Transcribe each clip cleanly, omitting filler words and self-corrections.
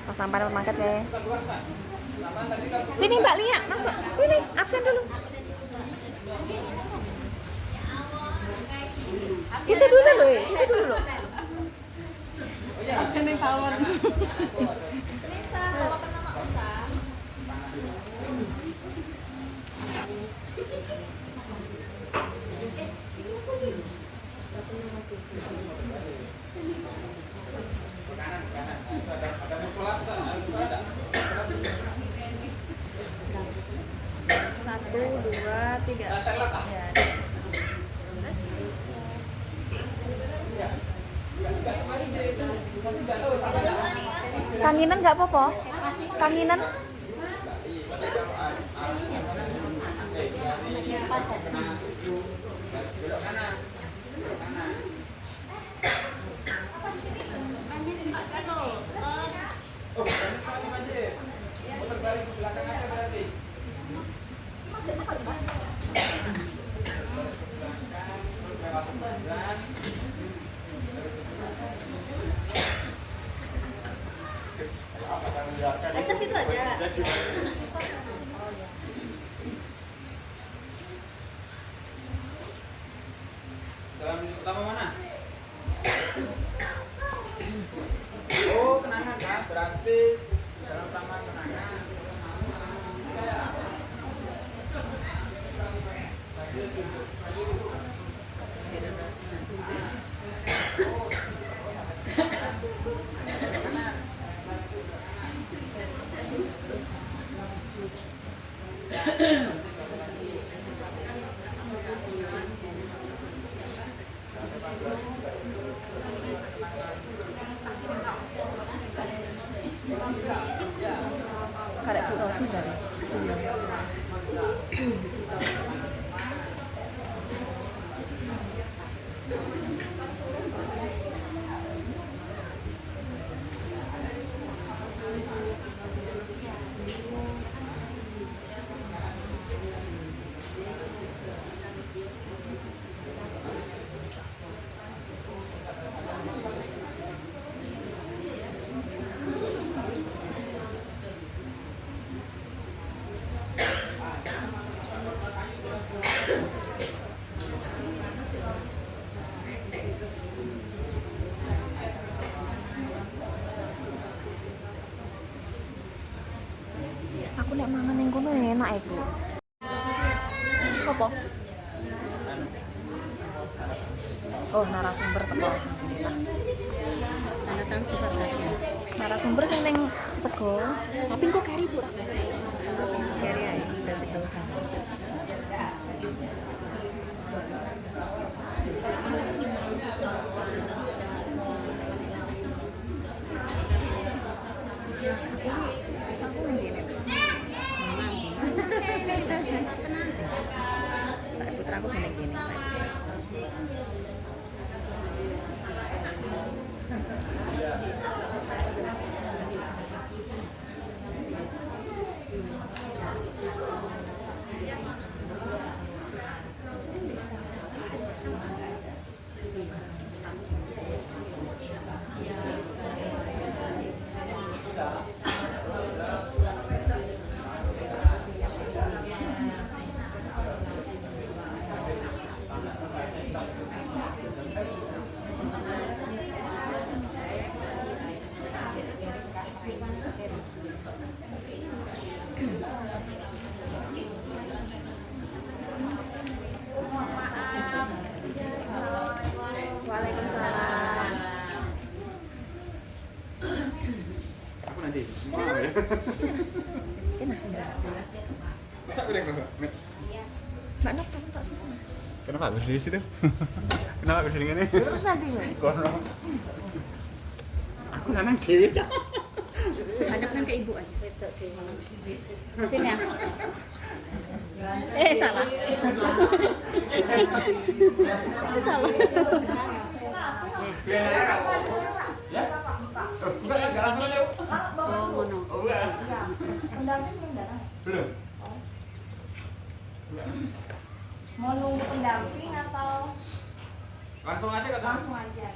Pas sampai pemangkat ya. Sini Mbak Lia, masuk. Sini, absen dulu. Situ dulu loh, situ dulu loh. Ini tawar. Lisa, kalau kena mak usah. Satu, dua, tiga. Ya. Kanginan nggak apa-apa? Kanginan? Lisa situ aja. Jalan utama mana? Oh, Kenangan kan? Berarti jalan utama Kenangan. Karek Bu Rosi dari. Aku nek mangan ning kono enak ya, Bu. Sopo? Oh, narasumber teko. Karena tahu juga berarti. Narasumber sing ning sego, tapi kok kari, Bu. Kiri aja, berarti tahu sama. Aku ngene. Tak putraku ngene gini. Waalaikumsalam. Aku nanti. Mau ya? Kenapa? Masa udah enggak? Mbak Nok, kamu tak suka. Kenapa harus di situ? Kenapa harus dengan ini? Terus nanti gue. Kono. Aku lanang dewe. Hadapkan ke ibu aja. Sini ya. Salah. Salah. Ya. Enggak langsung aja. Oh, ngono. Oh, enggak. Belum. Mau nunggu pendamping atau Langsung aja kata. langsung aja ya?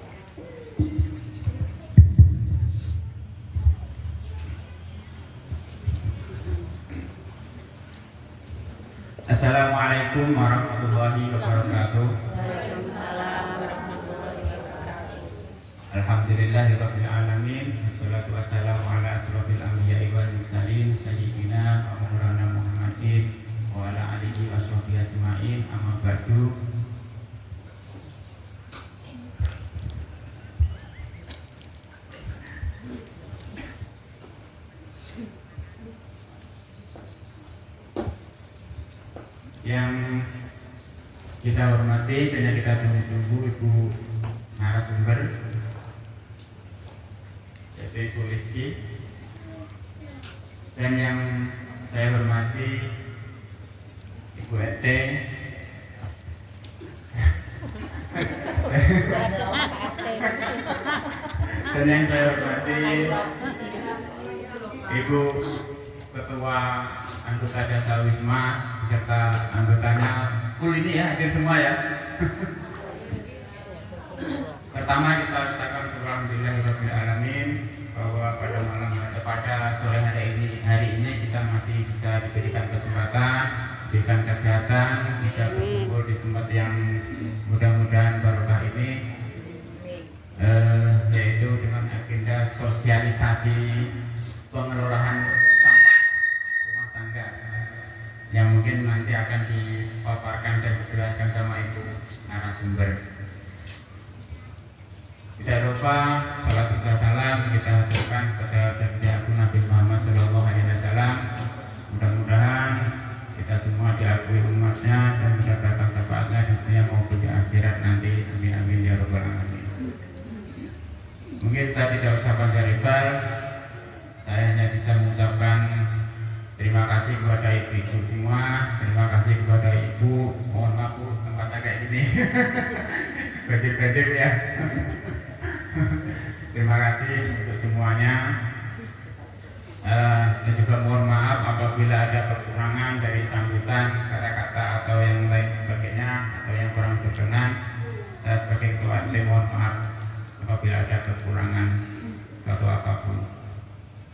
Assalamualaikum warahmatullahi wabarakatuh. Waalaikumsalam warahmatullahi wabarakatuh. Alhamdulillahirabbil alamin. Wassalatu wassalamu ala asrofil anbiya'i wal mursalin sayyidina wa maulana Muhammadin wa ala alihi wa sahbihi ajmain. Amma ba'du. Yang kita hormati dan yang kita tunggu-tunggu Ibu narasumber, yaitu Ibu Rizky, dan yang saya hormati Ibu Ete, dan yang saya hormati Ibu Ketua Anggota Dasa Wisma beserta anggotanya full ini ya, hadir semua ya. Pertama kita ucapkan alhamdulillahirabbil alamin bahwa pada sore hari ini kita masih bisa diberikan kesempatan, diberikan kesehatan, bisa berkumpul di tempat yang mudah-mudahan barokah ini, yaitu dengan agenda sosialisasi pengelolaan sampah rumah tangga yang mungkin nanti akan dipaparkan dan dijelaskan sama Ibu narasumber. Tidak lupa salat serta salam kita haturkan kepada baginda Agung Nabi Muhammad Sallallahu Alaihi Wasallam. Mudah-mudahan kita semua diakui umatnya dan mendapatkan syafaatnya di dunia maupun di akhirat nanti. Amin amin ya rabbal alamin. Mungkin saya tidak usah panjang lebar, saya hanya bisa mengucapkan terima kasih kepada ibu-ibu semua, terima kasih kepada ibu. Mohon maaf Bu, tempatnya kayak gini, banjir-banjir ya. Terima kasih untuk semuanya. Dan juga mohon maaf apabila ada kekurangan dari sambutan, kata-kata atau yang lain sebagainya atau yang kurang berkenan. Saya sebagai ketua RT mohon maaf apabila ada kekurangan suatu apapun.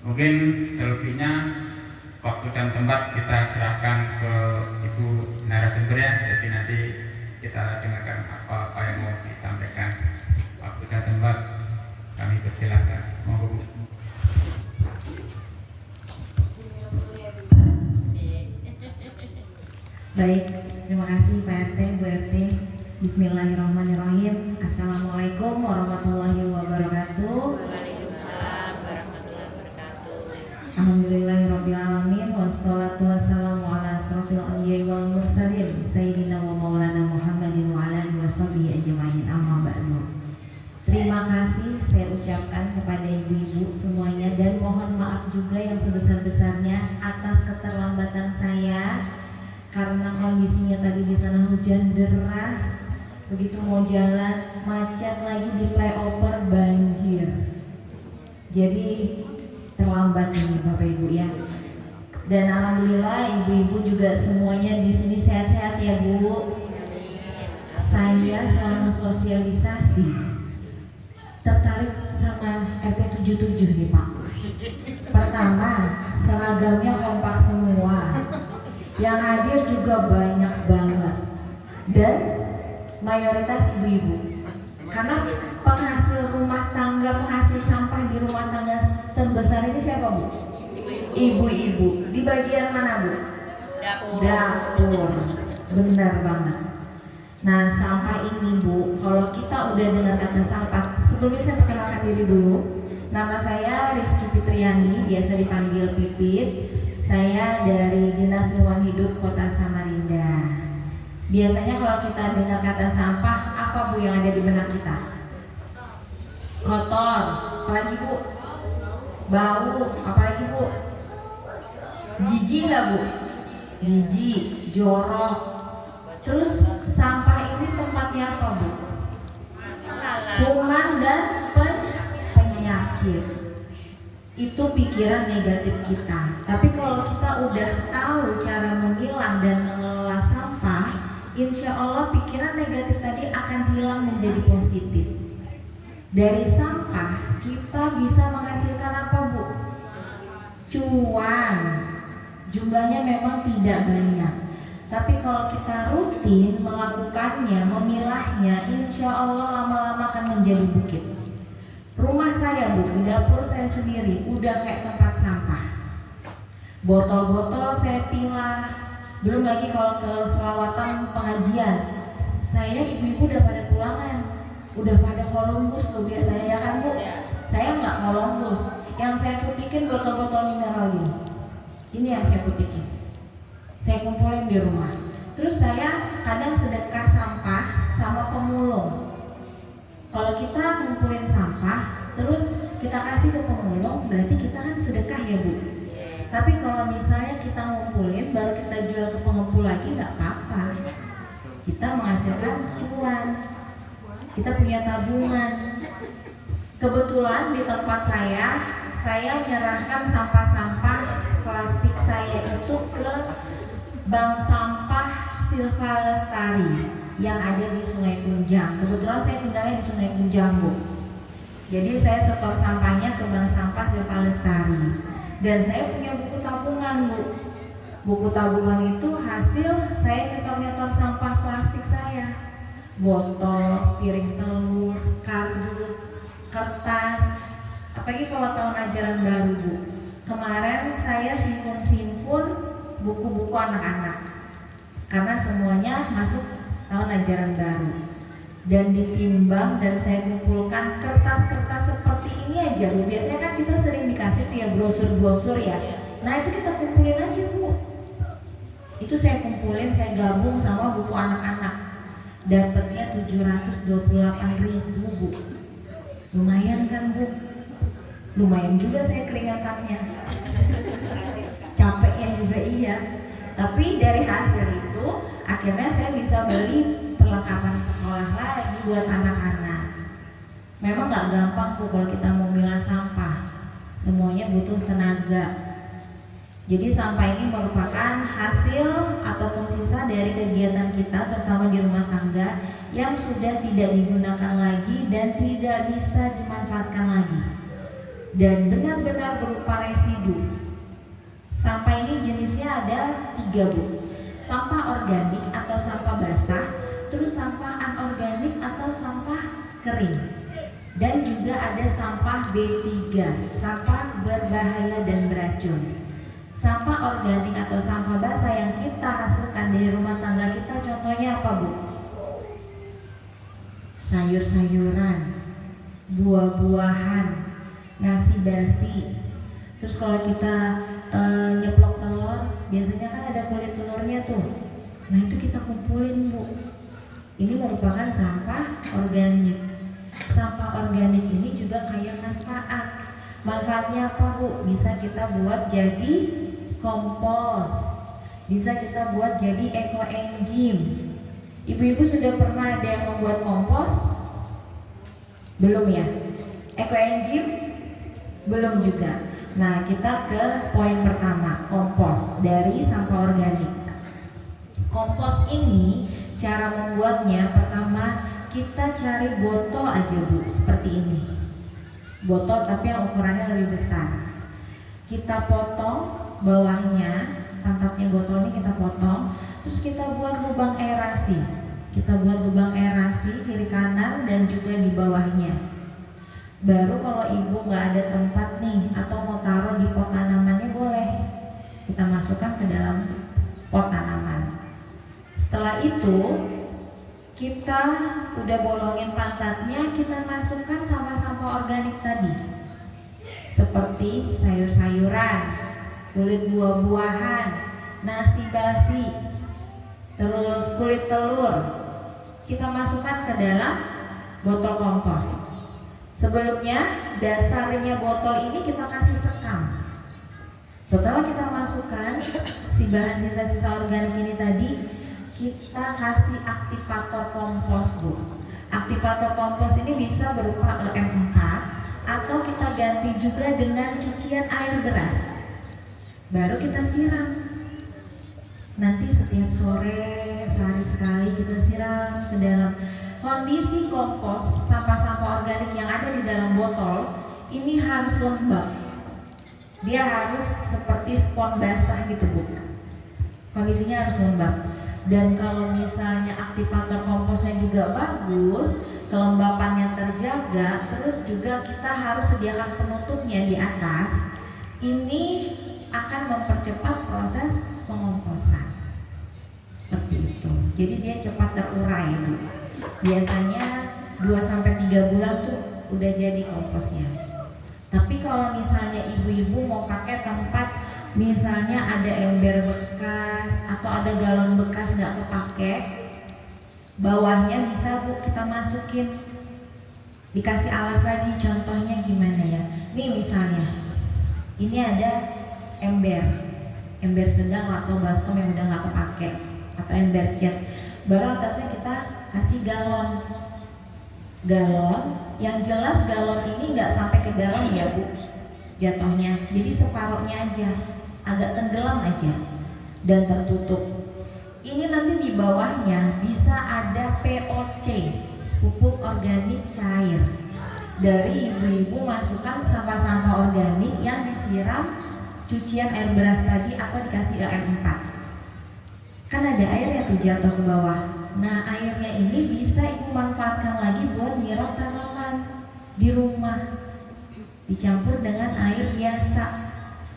Mungkin selebihnya waktu dan tempat kita serahkan ke Ibu narasumber ya. Jadi nanti kita dengarkan apa yang mau disampaikan. Waktu dan tempat kami persilahkan. Monggo Bu. Baik, terima kasih Pak RT, Bu RT. Bismillahirrahmanirrahim. Assalamualaikum warahmatullahi wabarakatuh. Waalaikumsalam warahmatullahi wabarakatuh. Alhamdulillahirabbil alamin wassalatu wassalamu ala asrofil anbiya'i wal mursalin sayyidina wa maulana Muhammadin wa ala alihi washabihi ajmain. Amma ba'du. Terima kasih saya ucapkan kepada ibu-ibu semuanya dan mohon maaf juga yang sebesar-besarnya atas keterlambatan saya karena kondisinya tadi di sana hujan deras, begitu mau jalan macet lagi di flyover banjir. Jadi terlambat ini Bapak Ibu ya. Dan alhamdulillah ibu-ibu juga semuanya di sini sehat-sehat ya Bu. Saya selama sosialisasi tertarik sama RT 77 nih Pak. Pertama, seragamnya kompak semua. Yang hadir juga banyak banget. Dan mayoritas ibu-ibu. Karena penghasil rumah tangga, penghasil sampah di rumah tangga terbesar ini siapa Bu? Ibu-ibu. Di bagian mana Bu? Dapur. Dapur. Benar banget. Nah, sampah ini Bu, kalau kita udah dengar kata sampah, sebelumnya saya perkenalkan diri dulu. Nama saya Rizky Fitriani, biasa dipanggil Pipit. Saya dari Dinas Lingkungan Hidup Kota Samarinda. Biasanya kalau kita dengar kata sampah, apa Bu yang ada di benak kita? Kotor, apalagi Bu? Bau, apalagi Bu? Jijik nggak Bu? Jijik, jorok. Terus sampah ini tempatnya apa Bu? Kuman dan penyakit. Itu pikiran negatif kita. Tapi kalau kita udah tahu cara memilah dan mengelola sampah, insya Allah pikiran negatif tadi akan hilang menjadi positif. Dari sampah kita bisa menghasilkan apa Bu? Cuan. Jumlahnya memang tidak banyak. Tapi kalau kita rutin melakukannya, memilahnya, insya Allah lama-lama akan menjadi bukit. Rumah saya Bu, di dapur saya sendiri udah kayak tempat sampah. Botol-botol saya pilah. Belum lagi kalau ke selawatan pengajian, saya ibu-ibu udah pada pulangan, udah pada Columbus tuh biasanya ya kan Bu. Saya nggak Columbus, yang saya putikin botol-botol mineral gini. Ini yang saya putikin. Saya kumpulin di rumah. Terus saya kadang sedekah sampah sama pemulung. Kalau kita kumpulin sampah, terus kita kasih ke pemulung, berarti kita kan sedekah ya Bu. Tapi kalau misalnya kita ngumpulin, baru kita jual ke pengepul lagi, nggak apa-apa. Kita menghasilkan cuan. Kita punya tabungan. Kebetulan di tempat saya nyerahkan sampah-sampah plastik saya itu ke Bank Sampah Silva Lestari yang ada di Sungai Kunjang. Kebetulan saya tinggalnya di Sungai Kunjang Bu. Jadi saya setor sampahnya ke Bank Sampah Silva Lestari. Dan saya punya buku tabungan Bu. Buku tabungan itu hasil saya nyetor-nyetor sampah plastik saya. Botol, piring telur, kardus, kertas. Apalagi kalau tahun ajaran baru Bu. Kemarin saya simpun-simpun buku-buku anak-anak karena semuanya masuk tahun ajaran baru dan ditimbang dan saya kumpulkan kertas-kertas seperti ini aja Bu. Biasanya kan kita sering dikasih tuh ya brosur-brosur ya. Nah itu kita kumpulin aja Bu. Itu saya kumpulin, saya gabung sama buku anak-anak. Dapatnya 728.000 Bu. Lumayan kan Bu? Lumayan juga saya keringatannya. Capeknya juga iya. Tapi dari hasil itu akhirnya saya bisa beli perlengkapan sekolah lagi buat anak-anak. Memang gak gampang Bu kalau kita mau milah sampah. Semuanya butuh tenaga. Jadi sampah ini merupakan hasil ataupun sisa dari kegiatan kita, terutama di rumah tangga yang sudah tidak digunakan lagi dan tidak bisa dimanfaatkan lagi dan benar-benar berupa residu. Sampah ini jenisnya ada 3 Bu. Sampah organik atau sampah basah, terus sampah anorganik atau sampah kering. Dan juga ada sampah B3, sampah berbahaya dan beracun. Sampah organik atau sampah basah yang kita hasilkan dari rumah tangga kita contohnya apa Bu? Sayur-sayuran, buah-buahan, nasi basi. Terus kalau kita nyeplok telur, biasanya kan ada kulit telurnya tuh. Nah itu kita kumpulin Bu. Ini merupakan sampah organik. Sampah organik ini juga kaya manfaat. Manfaatnya apa Bu? Bisa kita buat jadi kompos, bisa kita buat jadi ekoenzim. Ibu-ibu sudah pernah ada yang membuat kompos? Belum ya? Ekoenzim? Belum juga. Nah kita ke poin pertama, kompos dari sampah organik. Kompos ini cara membuatnya, pertama kita cari botol aja Bu, seperti ini. Botol tapi yang ukurannya lebih besar. Kita potong bawahnya, pantatnya botol ini kita potong. Terus kita buat lubang aerasi. Kita buat lubang aerasi kiri kanan dan juga di bawahnya. Baru kalau ibu nggak ada tempat nih atau mau taruh di pot tanamannya boleh, kita masukkan ke dalam pot tanaman. Setelah itu kita udah bolongin pantatnya, kita masukkan sampah-sampah organik tadi seperti sayur-sayuran, kulit buah-buahan, nasi basi, terus kulit telur. Kita masukkan ke dalam botol kompos. Sebelumnya dasarnya botol ini kita kasih sekam. Setelah kita masukkan si bahan sisa-sisa organik ini tadi, kita kasih aktivator kompos Bu. Aktivator kompos ini bisa berupa EM4 atau kita ganti juga dengan cucian air beras. Baru kita siram. Nanti setiap sore, sehari sekali kita siram ke dalam. Kondisi kompos sampah-sampah organik yang ada di dalam botol ini harus lembab. Dia harus seperti spons basah gitu Bu. Kondisinya harus lembab. Dan kalau misalnya aktivator komposnya juga bagus, kelembapannya terjaga, terus juga kita harus sediakan penutupnya di atas, ini akan mempercepat proses pengomposan. Seperti itu. Jadi dia cepat terurai, Bu. Biasanya 2-3 bulan tuh udah jadi komposnya. Tapi kalau misalnya ibu-ibu mau pakai tempat misalnya ada ember bekas atau ada galon bekas nggak kepake, bawahnya bisa Bu kita masukin, dikasih alas lagi. Contohnya gimana ya? Nih misalnya, ini ada ember sedang atau baskom yang udah nggak kepake atau ember cat. Baru atasnya kita kasih galon. Yang jelas galon ini nggak sampai ke dalam ya Bu, jatuhnya. Jadi separuhnya aja, agak tenggelam aja dan tertutup. Ini nanti di bawahnya bisa ada POC, pupuk organik cair. Dari ibu-ibu masukkan sampah-sampah organik yang disiram cucian air beras tadi atau dikasih AM4. Kan ada air yang tuh jatuh ke bawah. Nah airnya ini bisa ibu manfaatkan lagi buat nyiram tanaman di rumah, dicampur dengan air biasa,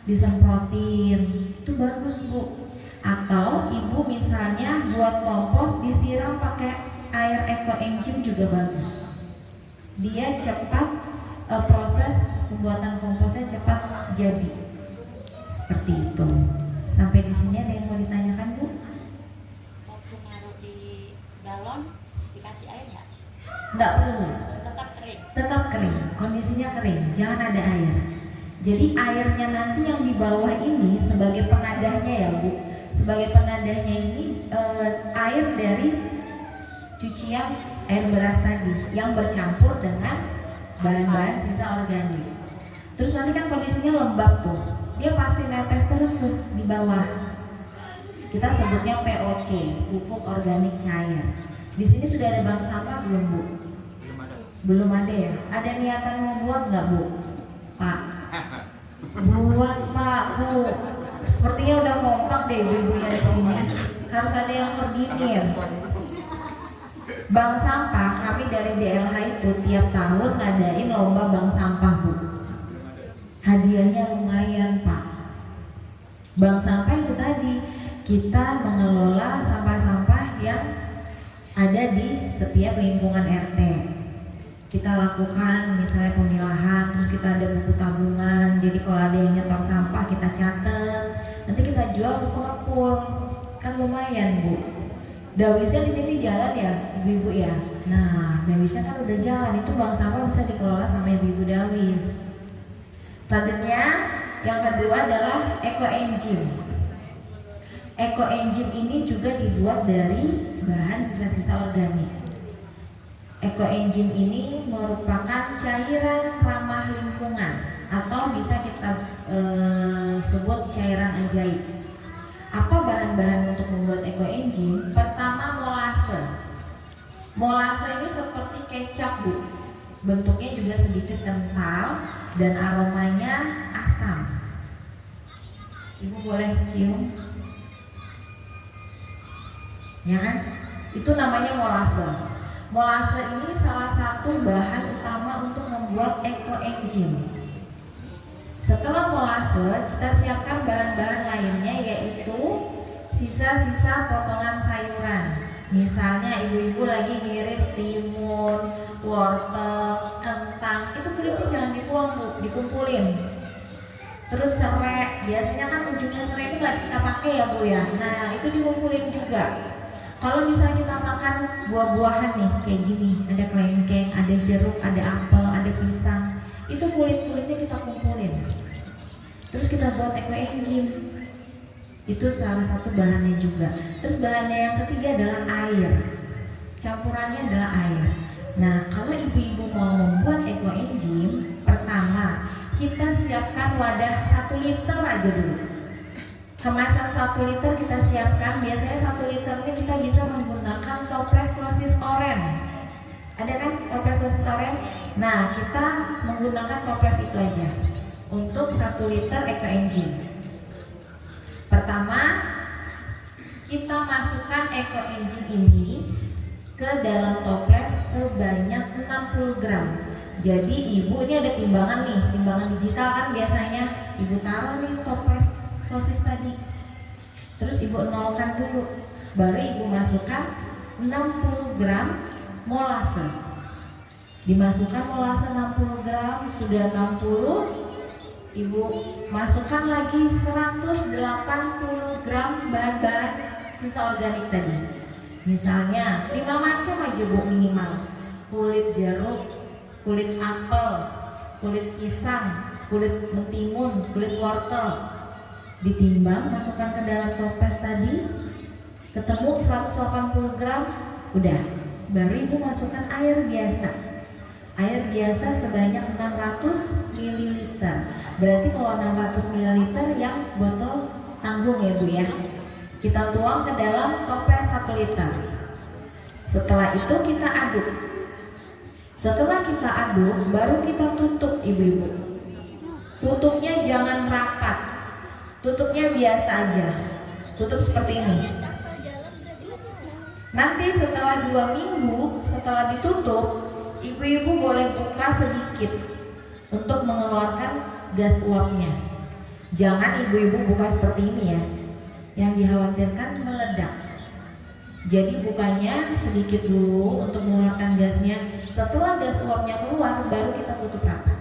disemprotin, itu bagus Bu. Atau ibu misalnya buat kompos disiram pakai air Eco Engine juga bagus. Dia cepat, proses pembuatan komposnya cepat jadi. Seperti itu. Sampai di sini ada yang mau ditanyakan Bu? Waktu naruh di galon dikasih air nggak? Nggak perlu. Tetap kering. Tetap kering, kondisinya kering, jangan ada air. Jadi airnya nanti yang di bawah ini sebagai penadahnya ya Bu. Sebagai penadahnya ini air dari cucian air beras tadi yang bercampur dengan bahan-bahan sisa organik. Terus nanti kan kondisinya lembab tuh, dia pasti netes terus tuh di bawah. Kita sebutnya POC, pupuk organik cair. Di sini sudah ada bank sampah belum Bu? Belum ada ya? Ada niatan mau buat nggak Bu? Pak? Buat Pak, Bu. Sepertinya udah kompak deh ibu-ibunya di sini. Harus ada yang koordinir. Bank sampah kami dari DLH itu tiap tahun ngadain lomba bank sampah Bu. Hadiahnya lumayan Pak. Bank sampah itu tadi kita mengelola sampah-sampah yang ada di setiap lingkungan RT. Kita lakukan misalnya pemilahan, terus kita ada buku tabungan. Jadi kalau ada yang nyetor sampah kita catat, nanti kita jual ke pengepul, kan lumayan Bu. Dawisnya di sini jalan ya ibu-ibu ya. Nah dawisnya kan udah jalan, itu bank sampah bisa dikelola sama ibu-ibu dawis. Selanjutnya yang kedua adalah Eco Engine. Eco Engine ini juga dibuat dari bahan sisa-sisa organik. Eco Engine ini merupakan cairan ramah lingkungan atau bisa kita sebut cairan ajaib. Apa bahan-bahan untuk membuat Eco Engine? Pertama molase. Molase ini seperti kecap Bu. Bentuknya juga sedikit kental dan aromanya asam. Ibu boleh cium? Ya kan? Itu namanya molase. Molase ini salah satu bahan utama untuk membuat Eco Engine. Setelah molase, kita siapkan bahan-bahan lainnya yaitu sisa-sisa potongan sayuran. Misalnya ibu-ibu lagi ngiris timun, wortel, kentang, itu kulitnya jangan dibuang Bu, dikumpulin. Terus serai, biasanya kan ujungnya serai itu nggak kita pakai ya Bu ya. Nah itu dikumpulin juga. Kalau misalnya kita makan buah-buahan nih kayak gini, ada kelengkeng, ada jeruk, ada apel, ada pisang, itu kulit-kulitnya kita kumpulin. Terus kita buat Eco Engine. Itu salah satu bahannya juga. Terus bahannya yang ketiga adalah air. Campurannya adalah air. Nah, kalau ibu-ibu mau membuat Eco Engine, pertama kita siapkan wadah 1 liter aja dulu. Kemasan 1 liter kita siapkan. Biasanya 1 liter ini kita bisa menggunakan toples sosis oren. Ada kan toples sosis oren? Nah, kita menggunakan toples itu aja untuk 1 liter Eco Engine. Pertama, kita masukkan EcoEngine ini ke dalam toples sebanyak 60 gram. Jadi ibu ini ada timbangan nih, timbangan digital kan biasanya ibu taruh nih toples sosis tadi. Terus ibu nolkan dulu, baru ibu masukkan 60 gram molase. Dimasukkan molase 60 gram, sudah 60, ibu masukkan lagi 180 gram bahan-bahan sisa organik tadi. Misalnya 5 macam aja bu minimal. Kulit jeruk, kulit apel, kulit pisang, kulit mentimun, kulit wortel. Ditimbang, masukkan ke dalam toples tadi, ketemu 180 gram, udah. Baru ibu masukkan air biasa. Air biasa sebanyak 600 ml. Berarti kalau 600 ml yang botol tanggung ya bu ya. Kita tuang ke dalam toples 1 liter. Setelah itu kita aduk. Setelah kita aduk, baru kita tutup ibu-ibu. Tutupnya jangan rapat. Tutupnya biasa aja. Tutup seperti ini. Nanti setelah 2 minggu, setelah ditutup, ibu-ibu boleh buka sedikit untuk mengeluarkan gas uapnya. Jangan ibu-ibu buka seperti ini ya. Yang dikhawatirkan meledak. Jadi bukanya sedikit dulu untuk mengeluarkan gasnya. Setelah gas uapnya keluar, baru kita tutup rapat.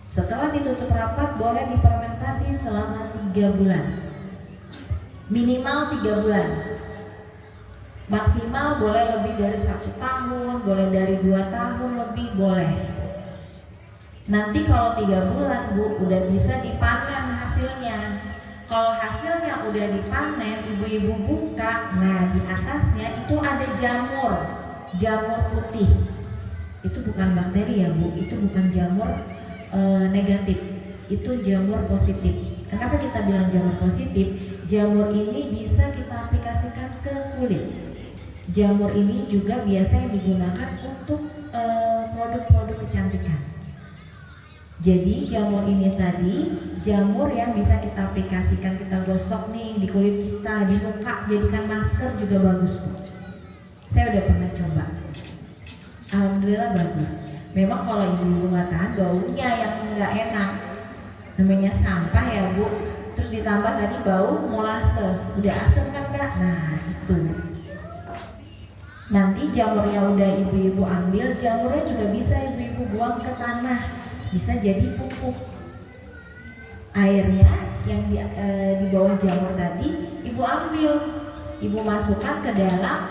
Setelah ditutup rapat, boleh difermentasi selama 3 bulan. Minimal 3 bulan. Maksimal boleh lebih dari 1 tahun, boleh dari 2 tahun lebih, boleh. Nanti kalau 3 bulan bu, udah bisa dipanen hasilnya. Kalau hasilnya udah dipanen, ibu-ibu buka, nah di atasnya itu ada jamur putih. Itu bukan bakteri ya bu, itu bukan jamur negatif, itu jamur positif. Kenapa kita bilang jamur positif? Jamur ini bisa kita aplikasikan ke kulit. Jamur ini juga biasanya digunakan untuk produk-produk kecantikan. Jadi jamur ini tadi jamur yang bisa kita aplikasikan, kita gosok nih di kulit kita, di muka, jadikan masker juga bagus bu. Saya udah pernah coba, alhamdulillah bagus. Memang kalau ibu-ibu nggak tahan baunya yang nggak enak, namanya sampah ya bu. Terus ditambah tadi bau molase, udah asem kan kak? Nah itu. Nanti jamurnya udah ibu-ibu ambil, jamurnya juga bisa ibu-ibu buang ke tanah. Bisa jadi pupuk. Airnya yang di bawah jamur tadi ibu ambil, ibu masukkan ke dalam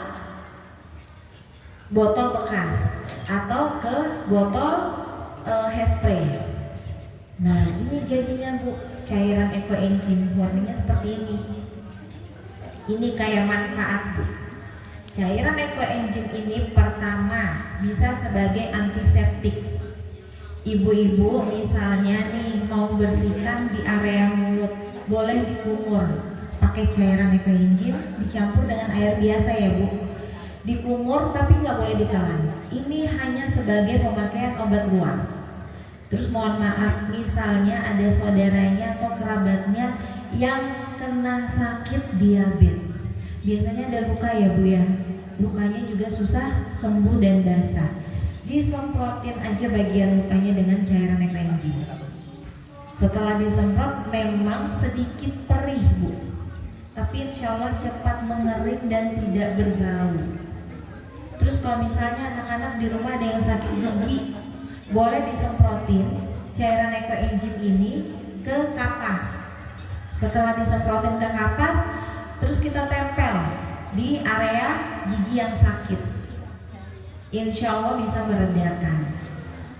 botol bekas atau ke botol hairspray. Nah ini jadinya bu, cairan EcoEngine warnanya seperti ini. Ini kayak manfaat bu. Cairan EcoEngine ini pertama bisa sebagai antiseptik. Ibu-ibu misalnya nih mau bersihkan di area mulut, boleh dikumur pakai cairan EcoEngine dicampur dengan air biasa ya bu. Dikumur tapi nggak boleh ditelan. Ini hanya sebagai pemakaian obat luar. Terus mohon maaf, misalnya ada saudaranya atau kerabatnya yang kena sakit diabetes, biasanya ada luka ya bu ya. Lukanya juga susah sembuh dan basah. Disemprotin aja bagian lukanya dengan cairan EcoEngine. Setelah disemprot memang sedikit perih bu, tapi insya Allah cepat mengering dan tidak berbau. Terus kalau misalnya anak-anak di rumah ada yang sakit gigi, boleh disemprotin cairan EcoEngine ini ke kapas. Setelah disemprotin ke kapas, terus kita tempel di area gigi yang sakit. Insya Allah bisa meredakan.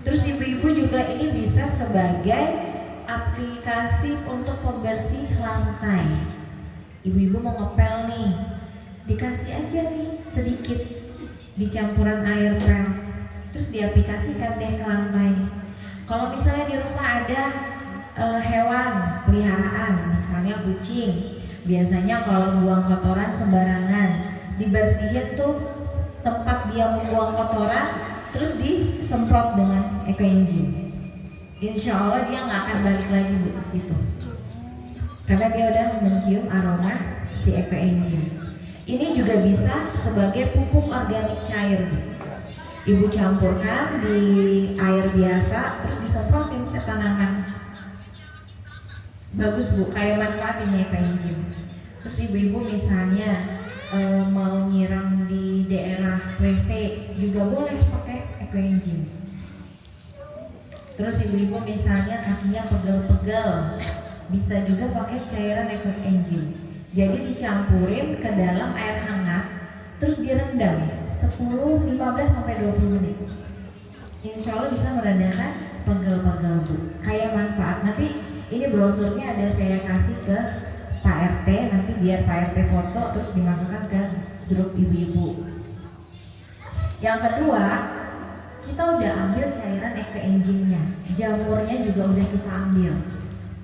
Terus ibu-ibu juga ini bisa sebagai aplikasi untuk pembersih lantai. Ibu-ibu mau ngepel nih, dikasih aja nih sedikit di campuran air pel, terus diaplikasikan deh ke lantai. Kalau misalnya di rumah ada hewan peliharaan, misalnya kucing, biasanya kalau buang kotoran sembarangan, dibersihin tuh tempat dia membuang kotoran, terus disemprot dengan EcoEngine. Insya Allah dia nggak akan balik lagi bu ke situ, karena dia udah mencium aroma si ekoenzim. Ini juga bisa sebagai pupuk organik cair. Ibu campurkan di air biasa terus disemprotin ke tanaman. Bagus Bu, kayak manfaat ini ekoenzim. Terus ibu-ibu misalnya mau nyiram di daerah WC juga boleh pakai ekoenzim. Terus ibu-ibu misalnya kakinya pegel-pegel, bisa juga pakai cairan ekoenzim. Jadi dicampurin ke dalam air hangat, terus direndam 10, 15 sampai 20 menit. Insya Allah bisa meredakan pegel-pegel Bu. Kayak manfaat. Nanti ini brosurnya ada saya kasih ke Pak RT, nanti biar Pak RT foto terus dimasukkan ke grup ibu-ibu. Yang kedua, kita udah ambil cairan ekoenzimnya, jamurnya juga udah kita ambil.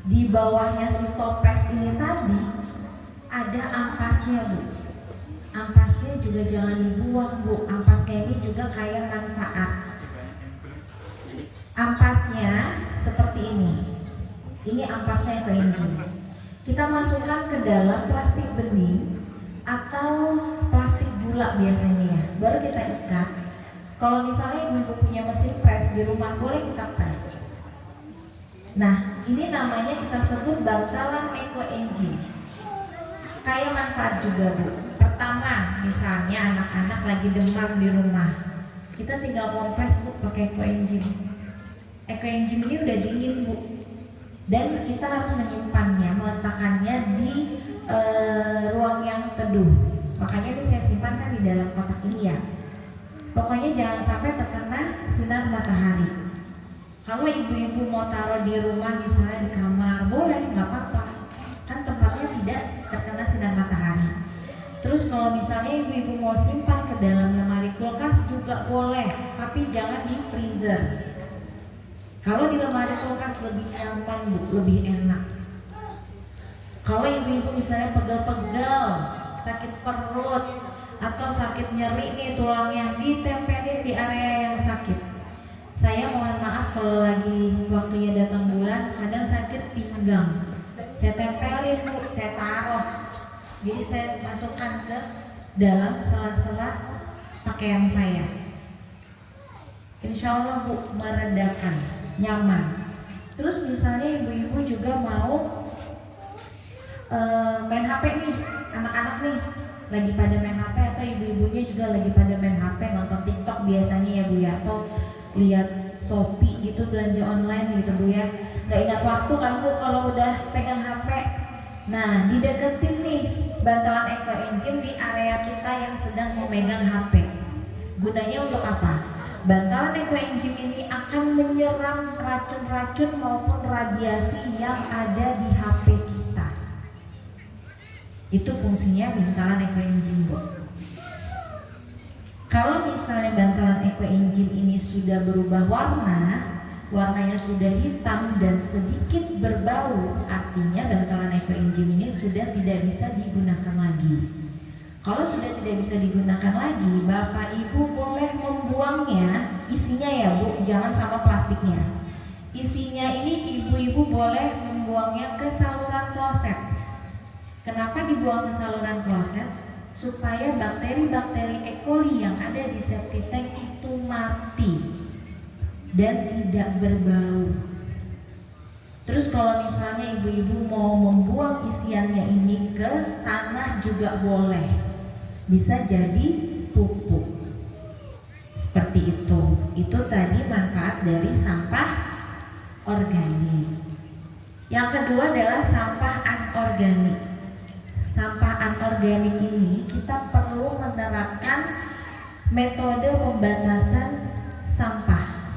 Di bawahnya si toples ini tadi ada ampasnya Bu. Ampasnya juga jangan dibuang Bu. Ampasnya ini juga kaya manfaat. Ampasnya seperti ini. Ini ampasnya ekoenzim. Kita masukkan ke dalam plastik bening atau plastik gula biasanya ya. Baru kita ikat. Kalau misalnya ibu-ibu punya mesin press di rumah boleh kita press. Nah, ini namanya kita sebut bantalan ekoenzim. Kayak manfaat juga Bu. Pertama, misalnya anak-anak lagi demam di rumah, kita tinggal kompres Bu pakai ekoenzim. Ekoenzim ini udah dingin Bu, dan kita harus menyimpannya, meletakkannya di ruang yang teduh. Makanya ini saya simpan kan di dalam kotak ini ya. Pokoknya jangan sampai terkena sinar matahari. Kalau ibu-ibu mau taruh di rumah misalnya di kamar boleh, nggak apa-apa, kan tempatnya tidak terkena sinar matahari. Terus kalau misalnya ibu-ibu mau simpan ke dalam lemari kulkas juga boleh, tapi jangan di freezer. Kalau di lemari kulkas lebih nyaman Bu, lebih enak. Kalau ibu-ibu misalnya pegel-pegel, sakit perut atau sakit nyeri nih tulangnya, ditempelin di area yang sakit. Saya mohon maaf kalau lagi waktunya datang bulan, kadang sakit pinggang. Saya tempelin Bu, saya taruh. Jadi saya masukkan ke dalam sela-sela pakaian saya. Insya Allah Bu, meredakan, nyaman. Terus misalnya ibu-ibu juga mau main HP nih, anak-anak nih lagi pada main HP, atau ibu-ibunya juga lagi pada main HP, nonton TikTok biasanya ya Bu ya, atau lihat Shopee gitu, belanja online gitu Bu ya. Gak ingat waktu kan Bu kalau udah pegang HP. Nah, dideketin nih bantalan ekoenzim di area kita yang sedang memegang HP. Gunanya untuk apa? Bantalan ekoenzim ini akan menyerang racun-racun maupun radiasi yang ada di HP kita. Itu fungsinya bantalan ekoenzim Bu. Kalau misalnya bantalan ekoenzim ini sudah berubah warna, warnanya sudah hitam dan sedikit berbau, artinya bantalan ekoenzim ini sudah tidak bisa digunakan lagi. Kalau sudah tidak bisa digunakan lagi, Bapak Ibu boleh membuangnya, isinya ya Bu, jangan sama plastiknya. Isinya ini ibu-ibu boleh membuangnya ke saluran kloset. Kenapa dibuang ke saluran kloset? Supaya bakteri-bakteri E. coli yang ada di septic tank itu mati dan tidak berbau. Terus kalau misalnya ibu-ibu mau membuang isiannya ini ke tanah juga boleh, bisa jadi pupuk. Seperti itu. Itu tadi manfaat dari sampah organik. Yang kedua adalah sampah anorganik. Sampah anorganik ini kita perlu menerapkan metode pembatasan sampah,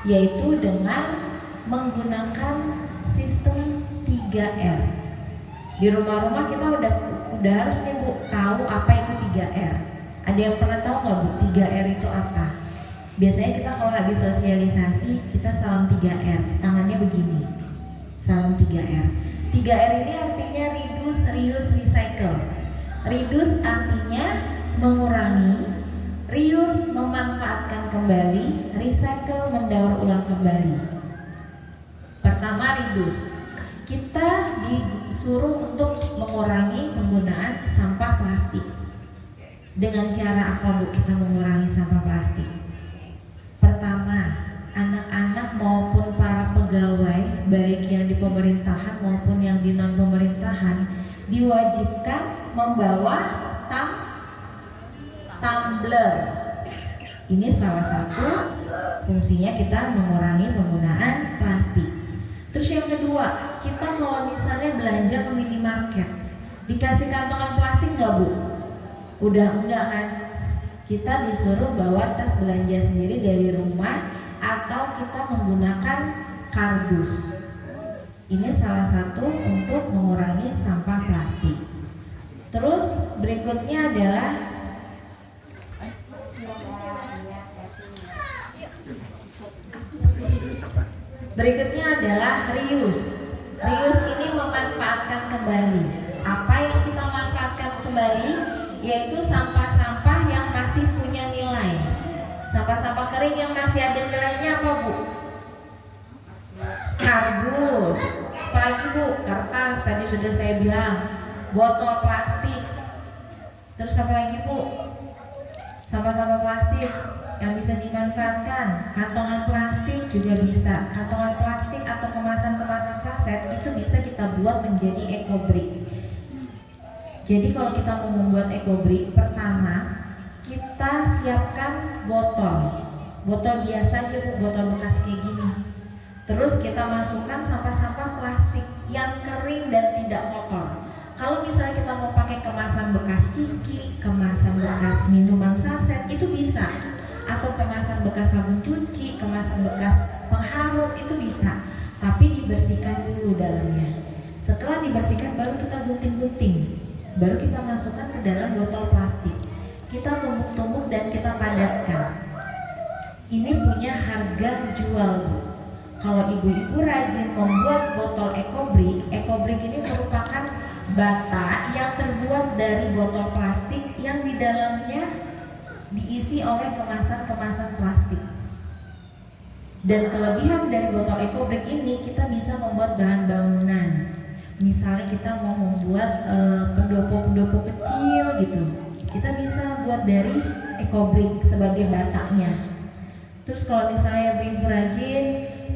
yaitu dengan menggunakan sistem 3R. Di rumah-rumah kita udah harus nih Bu tahu apa itu 3R. Ada yang pernah tahu nggak Bu 3R itu apa? Biasanya kita kalau habis sosialisasi kita salam 3R, tangannya begini, salam 3R. 3R ini artinya reduce, reuse, recycle. Reduce artinya mengurangi, reuse memanfaatkan kembali, recycle mendaur ulang kembali. Pertama reduce, kita di disuruh untuk mengurangi penggunaan sampah plastik. Dengan cara apa Bu kita mengurangi sampah plastik? Pertama, anak-anak maupun para pegawai baik yang di pemerintahan maupun yang di non pemerintahan diwajibkan membawa tumbler. Ini salah satu fungsinya kita mengurangi penggunaan plastik. Terus yang kedua, kita kalau misalnya belanja ke minimarket dikasih kantongan plastik nggak Bu? Udah enggak kan? Kita disuruh bawa tas belanja sendiri dari rumah atau kita menggunakan kardus. Ini salah satu untuk mengurangi sampah plastik. Terus berikutnya adalah reuse. Reuse ini memanfaatkan kembali. Apa yang kita manfaatkan kembali? Yaitu sampah-sampah yang masih punya nilai. Sampah-sampah kering yang masih ada nilainya apa Bu? Kardus. Apalagi Bu? Kertas, tadi sudah saya bilang. Botol plastik. Terus apa lagi Bu? Sampah-sampah plastik yang bisa dimanfaatkan. Kantongan plastik juga bisa. Kantongan plastik atau kemasan-kemasan saset itu bisa kita buat menjadi eco-brick. Jadi kalau kita mau membuat eco-brick, pertama kita siapkan botol biasa aja Bu, botol bekas kayak gini. Terus kita masukkan sampah-sampah plastik yang kering dan tidak kotor. Kalau misalnya kita mau pakai kemasan bekas ciki, kemasan bekas minuman saset, itu bisa. Atau kemasan bekas sabun cuci, kemasan bekas pengharum, itu bisa. Tapi dibersihkan dulu dalamnya. Setelah dibersihkan baru kita gunting-gunting. Baru kita masukkan ke dalam botol plastik. Kita tumbuk-tumbuk dan kita padatkan. Ini punya harga jual Bu. Kalau ibu-ibu rajin membuat botol eco-brick ini merupakan bata yang terbuat dari botol plastik yang di dalamnya diisi oleh kemasan-kemasan plastik. Dan kelebihan dari botol eco-brick ini, kita bisa membuat bahan bangunan. Misalnya kita mau membuat pendopo-pendopo kecil gitu, kita bisa buat dari eco-brick sebagai batanya. Terus kalau misalnya ibu rajin,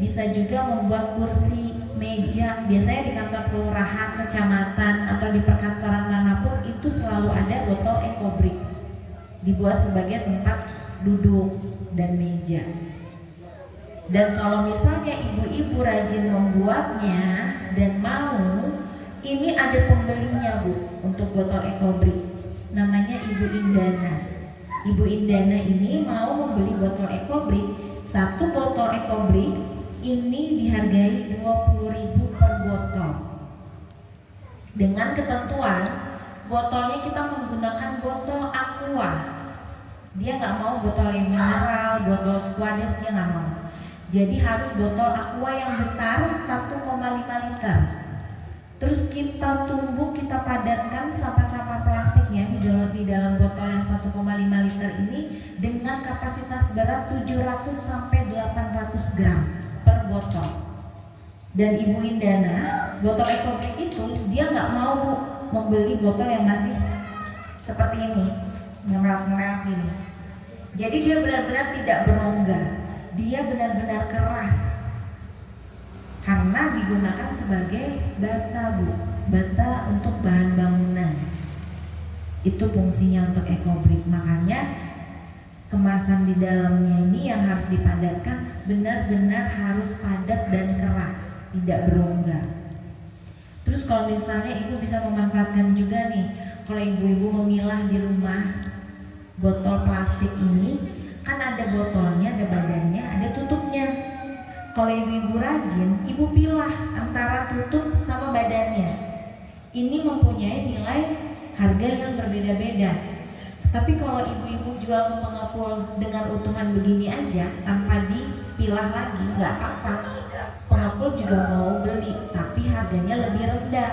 bisa juga membuat kursi, meja. Biasanya di kantor kelurahan, kecamatan, atau di perkantoran manapun itu selalu ada botol eco-brick dibuat sebagai tempat duduk dan meja. Dan kalau misalnya ibu-ibu rajin membuatnya dan mau, ini ada pembelinya Bu untuk botol eco-brick. Namanya Ibu Indana. Ibu Indana ini mau membeli botol eco-brick. Satu botol eco-brick ini dihargai 20.000 per botol. Dengan ketentuan botolnya kita menggunakan botol aqua. Dia nggak mau botol yang mineral, botol Squades, dia nggak mau. Jadi harus botol aqua yang besar 1,5 liter. Terus kita tumbuk, kita padatkan sampah-sampah plastiknya di dalam botol yang 1,5 liter ini dengan kapasitas berat 700 sampai 800 gram per botol. Dan Ibu Indana, botol eco-brick itu dia nggak mau membeli botol yang masih seperti ini, ngerat-ngerat ini. Jadi dia benar-benar tidak berongga. Dia benar-benar keras karena digunakan sebagai bata Bu, bata untuk bahan bangunan. Itu fungsinya untuk eco-brick. Makanya kemasan di dalamnya ini yang harus dipadatkan benar-benar harus padat dan keras, tidak berongga. Terus kalau misalnya ibu bisa memanfaatkan juga nih, kalau ibu-ibu memilah di rumah botol plastik ini, kan ada botolnya, ada badannya, ada tutupnya. Kalau ibu-ibu rajin, ibu pilah antara tutup sama badannya. Ini mempunyai nilai harga yang berbeda-beda. Tapi kalau ibu-ibu jual ke pengepul dengan utuhan begini aja, tanpa dipilah lagi, nggak apa-apa. Pengepul juga mau beli, tapi harganya lebih rendah.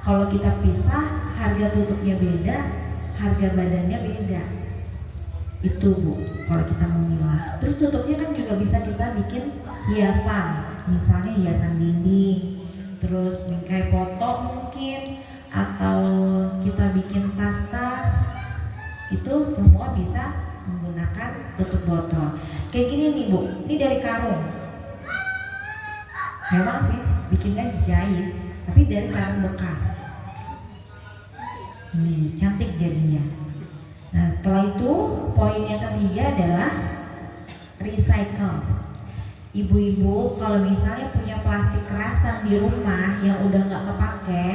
Kalau kita pisah, harga tutupnya beda, harga badannya beda. Itu Bu, kalau kita memilah. Terus tutupnya kan juga bisa kita bikin hiasan, misalnya hiasan dinding, terus bingkai foto mungkin, atau kita bikin tas-tas, itu semua bisa menggunakan tutup botol. Kayak gini nih Bu, ini dari karung. Memang sih bikinnya dijahit, tapi dari karung bekas. Ini cantik jadinya. Nah setelah itu poin yang ketiga adalah recycle. Ibu-ibu kalau misalnya punya plastik kerasan di rumah yang udah nggak kepake,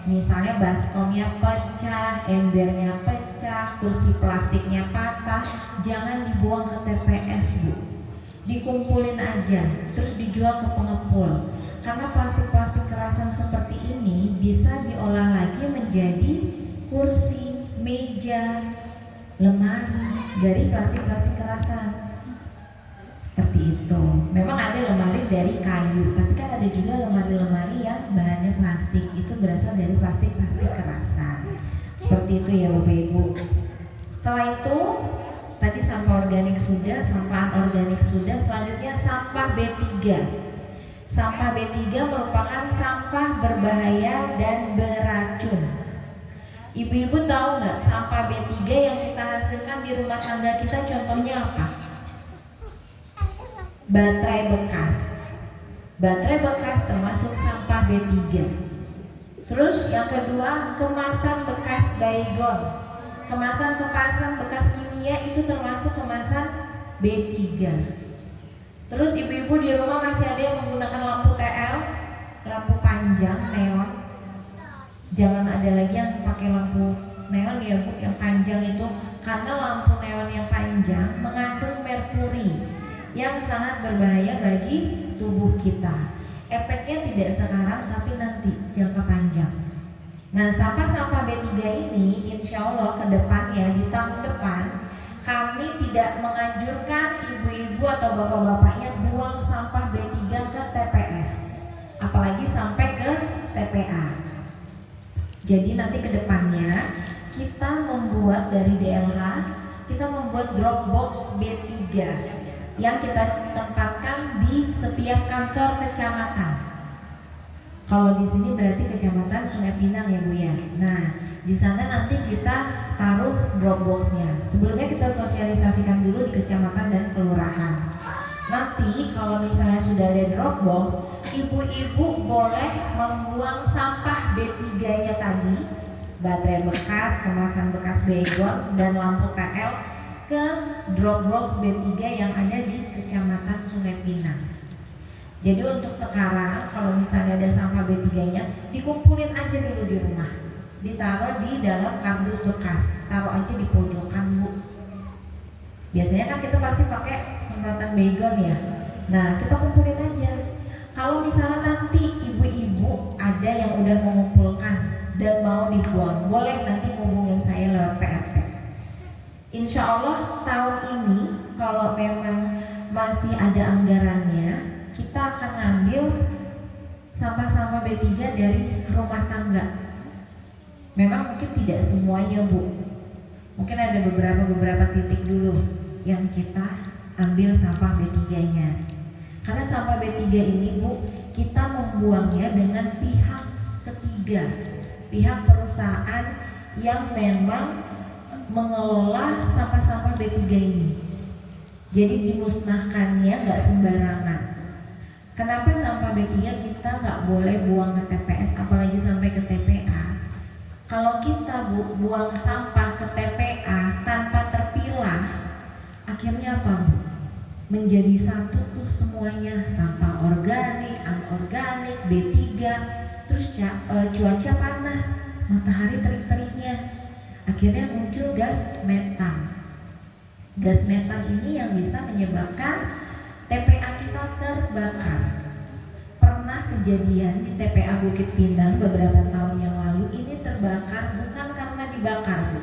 misalnya baskomnya pecah, embernya pecah, kursi plastiknya patah, jangan dibuang ke TPS Bu, dikumpulin aja terus dijual ke pengepul. Karena plastik-plastik kerasan seperti ini bisa diolah lagi menjadi kursi, meja, lemari dari plastik-plastik kerasan. Seperti itu. Memang ada lemari dari kayu, tapi kan ada juga lemari-lemari yang bahannya plastik. Itu berasal dari plastik-plastik kerasan. Seperti itu ya Bapak Ibu. Setelah itu tadi sampah organik sudah, sampah anorganik sudah. Selanjutnya sampah B3. Sampah B3 merupakan sampah berbahaya dan beracun. Ibu-ibu tahu nggak sampah B3 yang kita hasilkan di rumah tangga kita contohnya apa? Baterai bekas. Baterai bekas termasuk sampah B3. Terus yang kedua, kemasan bekas baygon. Kemasan bekas kimia itu termasuk kemasan B3. Terus ibu-ibu di rumah masih ada yang menggunakan lampu TL, lampu panjang neon. Jangan ada lagi yang pakai lampu neon ya Bu, yang panjang itu, karena lampu neon yang panjang mengandung merkuri yang sangat berbahaya bagi tubuh kita. Efeknya tidak sekarang tapi nanti jangka panjang. Nah sampah-sampah B3 ini insya Allah ke depannya di tahun depan kami tidak menganjurkan ibu-ibu atau bapak-bapaknya buang sampah B3 ke TPS, apalagi sampai ke TPA. Jadi nanti ke depannya kita membuat dari DLH, kita membuat drop box B3 yang kita tempatkan di setiap kantor kecamatan. Kalau di sini berarti kecamatan Sungai Pinang ya Bu ya. Nah, di sana nanti kita taruh drop boxnya. Sebelumnya kita sosialisasikan dulu di kecamatan dan kelurahan. Nanti kalau misalnya sudah ada drop box, ibu-ibu boleh membuang sampah B3-nya tadi, baterai bekas, kemasan bekas baygon, dan lampu TL ke drop box B3 yang ada di Kecamatan Sungai Pinang. Jadi untuk sekarang kalau misalnya ada sampah B3-nya, dikumpulin aja dulu di rumah, ditaruh di dalam kardus bekas, taruh aja di pojokan Bu. Biasanya kan kita pasti pakai semprotan baygon ya. Nah kita kumpulin aja. Kalau misalnya nanti ibu-ibu ada yang udah mengumpulkan dan mau dibuang, boleh nanti hubungin saya lewat PRT. Insya Allah tahun ini kalau memang masih ada anggarannya, kita akan ngambil sampah-sampah B3 dari rumah tangga. Memang mungkin tidak semuanya Bu, mungkin ada beberapa titik dulu yang kita ambil sampah B3-nya. Karena sampah B3 ini Bu, kita membuangnya dengan pihak ketiga, pihak perusahaan yang memang mengelola sampah-sampah B3 ini. Jadi dimusnahkannya nggak sembarangan. Kenapa sampah B3 kita nggak boleh buang ke TPS, apalagi sampai ke TPA? Kalau kita buang sampah ke TPA tanpa terpilah, akhirnya apa Bu? Menjadi satu tuh semuanya, sampah organik, anorganik, B3, terus cuaca panas, matahari terik-teriknya, akhirnya muncul gas metan. Gas metan ini yang bisa menyebabkan TPA kita terbakar. Pernah kejadian di TPA Bukit Pinang beberapa tahun yang lalu, ini terbakar bukan karena dibakar Bu,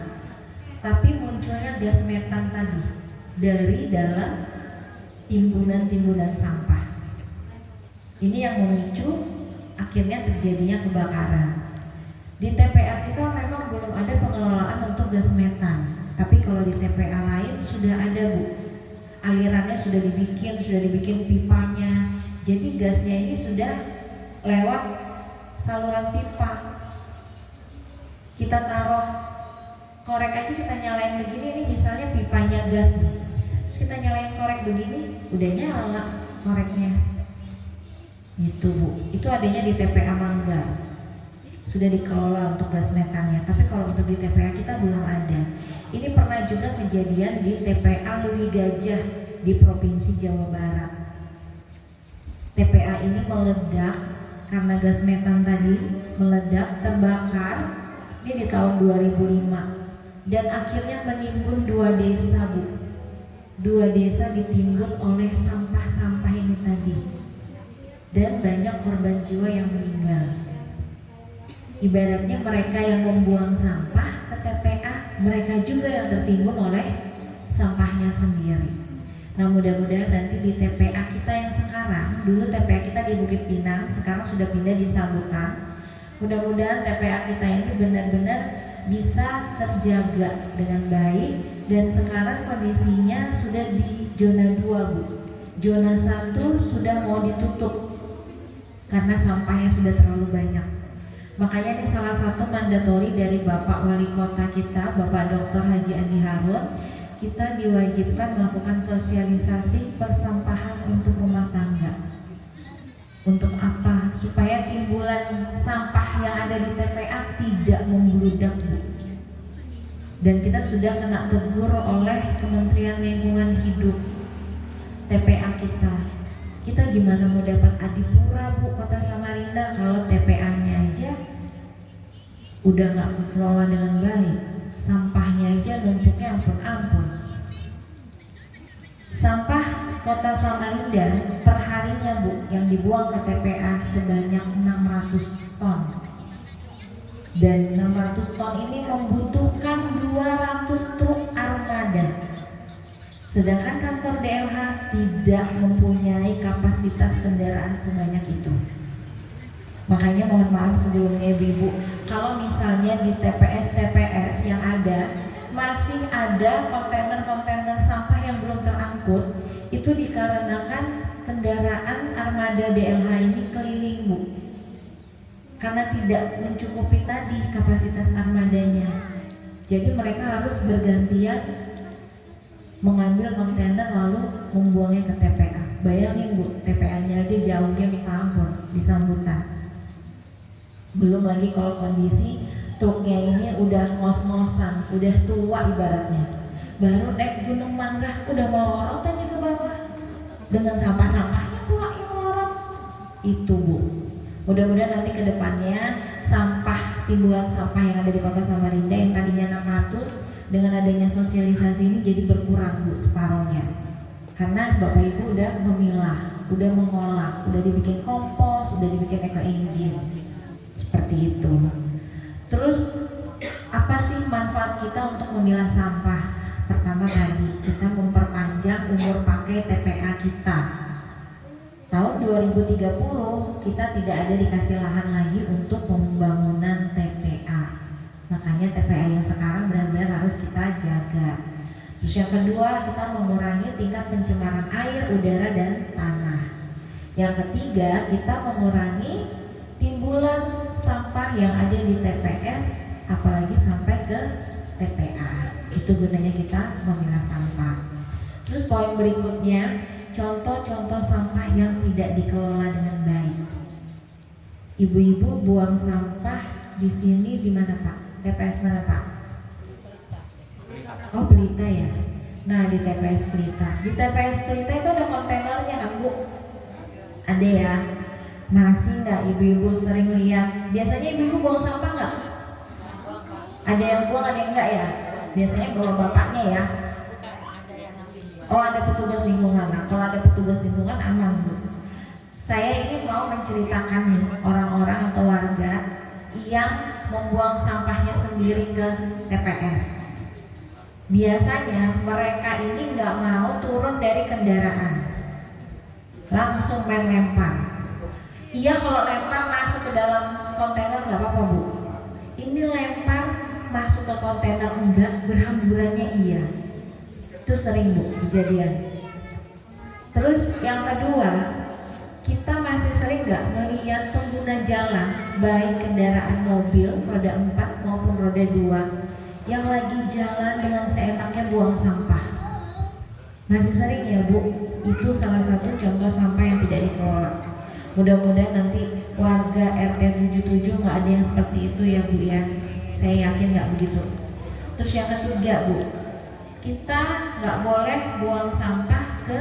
tapi munculnya gas metan tadi dari dalam timbunan-timbunan sampah. Ini yang memicu akhirnya terjadinya kebakaran. Di TPA kita memang belum ada pengelolaan untuk gas metan, tapi kalau di TPA lain sudah ada Bu. Alirannya sudah dibikin pipanya. Jadi gasnya ini sudah lewat saluran pipa. Kita taruh korek aja, kita nyalain begini, ini misalnya pipanya gas nih, terus kita nyalain korek begini, udah nyala koreknya. Itu Bu, itu adanya di TPA Manggar, sudah dikelola untuk gas metannya. Tapi kalau untuk di TPA kita belum ada. Ini pernah juga kejadian di TPA Lewi Gajah di Provinsi Jawa Barat. TPA ini meledak karena gas metan tadi meledak, terbakar. Ini di tahun 2005 dan akhirnya menimbun 2 desa Bu. 2 desa ditimbun oleh sampah-sampah ini tadi dan banyak korban jiwa yang meninggal. Ibaratnya mereka yang membuang sampah ke TPA, mereka juga yang tertimbun oleh sampahnya sendiri. Nah mudah-mudahan nanti di TPA kita yang sekarang, dulu TPA kita di Bukit Pinang, sekarang sudah pindah di Sambutan. Mudah-mudahan TPA kita ini benar-benar bisa terjaga dengan baik. Dan sekarang kondisinya sudah di zona 2 Bu. Zona 1 sudah mau ditutup karena sampahnya sudah terlalu banyak. Makanya ini salah satu mandatori dari Bapak Wali Kota kita, Bapak Dr. Haji Andi Harun, kita diwajibkan melakukan sosialisasi persampahan untuk rumah tangga. Untuk apa? Supaya timbulan sampah yang ada di TPA tidak membludak Bu. Dan kita sudah kena tegur oleh Kementerian Lingkungan Hidup. TPA kita gimana mau dapat adipura Bu, Kota Samarinda, kalau TPA-nya aja udah nggak kelola dengan baik, sampahnya aja numpuknya ampun-ampun. Sampah Kota Samarinda perharinya Bu yang dibuang ke TPA sebanyak 600 ton. Dan 600 ton ini membutuhkan 200 truk armada. Sedangkan kantor DLH tidak mempunyai kapasitas kendaraan sebanyak itu. Makanya mohon maaf sebelumnya Ibu, kalau misalnya di TPS yang ada masih ada kontainer-kontainer sampah yang belum terangkut, itu dikarenakan kendaraan armada DLH ini keliling Bu. Karena tidak mencukupi tadi kapasitas armadanya. Jadi mereka harus bergantian mengambil kontainer lalu membuangnya ke TPA. Bayangin Bu, TPA-nya aja jauhnya minta ampun di Sambutan. Belum lagi kalau kondisi truknya ini udah ngos-ngosan, udah tua ibaratnya. Baru naik Gunung Manggah udah melorot aja ke bawah. Dengan sampah-sampahnya pula yang melorot. Itu Bu. Mudah-mudahan nanti ke depannya timbulan sampah yang ada di Kota Samarinda yang tadinya 600 dengan adanya sosialisasi ini jadi berkurang Bu, separohnya. Karena Bapak Ibu udah memilah, udah mengolah, udah dibikin kompos, udah dibikin eco engine. Seperti itu. Terus apa sih manfaat kita untuk memilah sampah? Pertama tadi kita memperpanjang umur pakai TPA kita. Tahun 2030 kita tidak ada dikasih lahan lagi untuk pembangunan TPA. Makanya TPA yang sekarang benar-benar harus kita jaga. Terus yang kedua, kita mengurangi tingkat pencemaran air, udara, dan tanah. Yang ketiga, kita mengurangi timbulan sampah yang ada di TPS, apalagi sampai ke TPA. Itu gunanya kita memilah sampah. Terus poin berikutnya, contoh-contoh sampah yang tidak dikelola dengan baik. Ibu-ibu buang sampah di sini di mana Pak? TPS mana Pak? Oh Pelita ya. Nah di TPS Pelita. Di TPS Pelita itu ada kontainernya kan Bu? Ada ya. Masih nggak ibu-ibu sering lihat? Biasanya ibu-ibu buang sampah nggak? Ada yang buang, ada yang enggak ya? Biasanya bawa bapaknya ya. Oh ada petugas lingkungan. Nah kalau ada petugas lingkungan aman Bu. Saya ini mau menceritakan nih orang-orang atau warga yang membuang sampahnya sendiri ke TPS. Biasanya mereka ini nggak mau turun dari kendaraan, langsung main lempar. Iya kalau lempar masuk ke dalam kontainer nggak apa-apa Bu. Ini lempar masuk ke kontainer enggak, berhamburannya iya. Itu sering Bu kejadian. Terus yang kedua, kita masih sering nggak ngelihat pengguna pengguna jalan, baik kendaraan mobil roda 4 maupun roda 2 yang lagi jalan dengan seenaknya buang sampah. Masih sering ya Bu, itu salah satu contoh sampah yang tidak dikelola. Mudah-mudahan nanti warga RT 77 nggak ada yang seperti itu ya Bu ya. Saya yakin nggak begitu. Terus yang ketiga Bu, kita nggak boleh buang sampah ke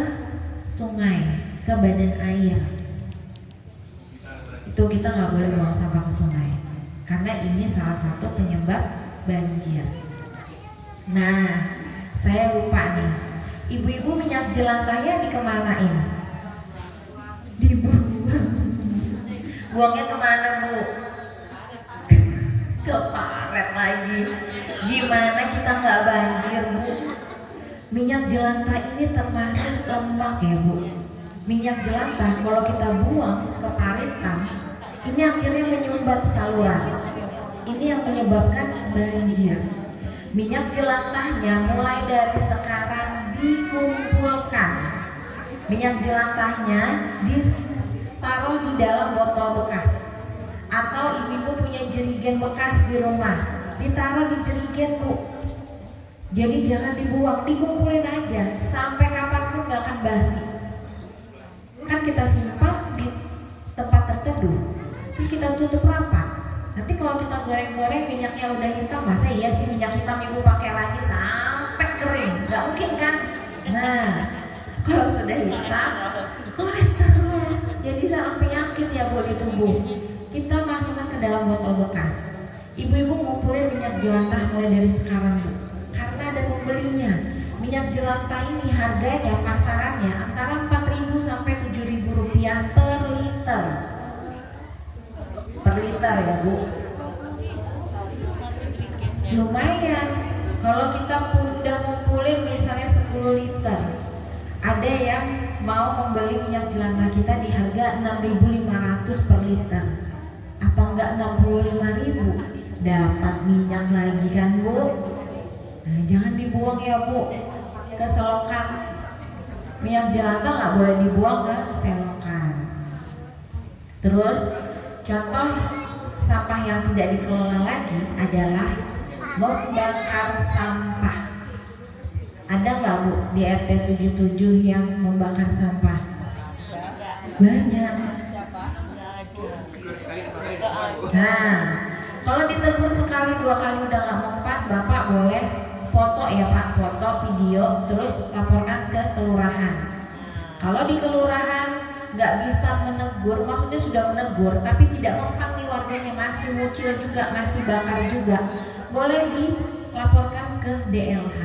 sungai, ke badan air. Itu kita nggak boleh buang sampah ke sungai, karena ini salah satu penyebab banjir. Nah, saya lupa nih, ibu-ibu minyak jelantahnya dikemanain? Dibuang. Buangnya kemana Bu? Ke paret lagi. Gimana kita nggak banjir Bu? Minyak jelantah ini termasuk lemak ya Bu. Minyak jelantah kalau kita buang ke paritan, ini akhirnya menyumbat saluran. Ini yang menyebabkan banjir. Minyak jelantahnya mulai dari sekarang dikumpulkan. Minyak jelantahnya ditaruh di dalam botol bekas. Atau ibu-ibu punya jerigen bekas di rumah, ditaruh di jerigen Bu. Jadi jangan dibuang, dikumpulin aja sampai kapanpun gak akan basi. Kan kita simpan di tempat terteduh, terus kita tutup rapat. Nanti kalau kita goreng-goreng minyaknya udah hitam, masa iya sih minyak hitam ibu pakai lagi sampai kering? Gak mungkin kan? Nah, kalau sudah hitam, kolesterol, jadi sarang penyakit ya Bu di tubuh. Kita masukkan ke dalam botol bekas. Ibu-ibu ngumpulin minyak jelantah mulai dari sekarang Bu, karena ada pembelinya. Minyak jelantah ini harganya pasarannya antara 4.000 sampai 7.000 rupiah per liter. Per liter ya Bu. Lumayan. Kalau kita udah ngumpulin misalnya 10 liter, ada yang mau membeli minyak jelantah kita di harga 6.500 per liter. Apa enggak 65.000? Dapat minyak lagi kan Bu? Nah, jangan dibuang ya Bu ke selokan. Minyak jelantah nggak boleh dibuang ke selokan. Terus contoh sampah yang tidak dikelola lagi adalah membakar sampah. Ada nggak Bu di RT 77 yang membakar sampah? Banyak. Nah, kalau ditegur sekali 2 kali udah nggak mempan, Bapak boleh foto ya Pak, foto, video, terus laporkan ke kelurahan. Kalau di kelurahan nggak bisa menegur, maksudnya sudah menegur tapi tidak mempan nih warganya, masih mucil juga, masih bakar juga, boleh dilaporkan ke DLH.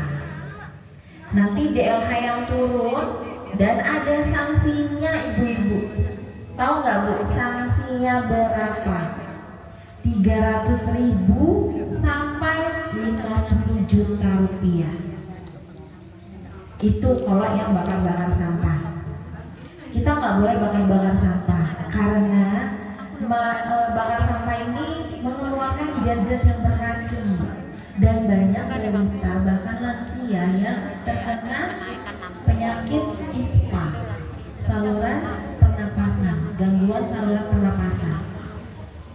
Nanti DLH yang turun dan ada sanksinya ibu-ibu. Tahu nggak Bu sanksinya berapa? 300.000 sampai 50 juta rupiah. Itu kalau yang bakar-bakar sampah. Kita nggak boleh bakar-bakar sampah karena bakar sampah ini mengeluarkan zat-zat yang beracun dan banyak balita bahkan lansia yang terkena penyakit ISPA, saluran pernapasan, gangguan saluran pernapasan.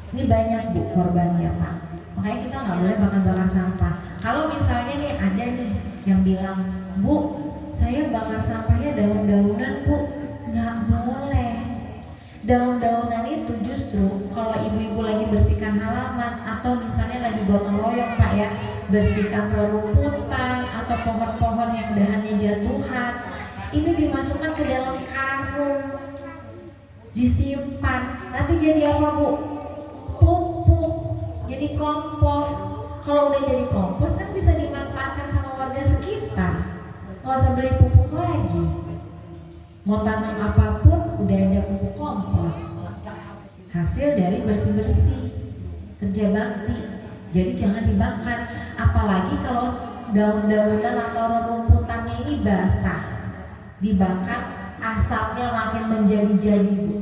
Ini banyak Bu korbannya Pak. Makanya kita nggak boleh bakar-bakar sampah. Kalau misalnya nih ada nih yang bilang, Bu, saya bakar sampahnya daun-daunan Bu, nggak boleh. Daun-daunan itu justru kalau ibu-ibu lagi bersihkan halaman atau misalnya lagi gotong royong Pak ya, bersihkan rerumputan atau pohon-pohon yang dahannya jatuhan, ini dimasukkan ke dalam karung, disimpan. Nanti jadi apa Bu? Pupuk, jadi kompos. Kalau udah jadi kompos kan bisa dimanfaatkan sama warga sekitar, nggak usah beli pupuk lagi. Mau tanam apapun udah ada pupuk kompos, hasil dari bersih-bersih, kerja bakti. Jadi jangan dibakar, apalagi kalau daun-daunan atau rerumputannya ini basah, dibakar asapnya makin menjadi-jadi Bu.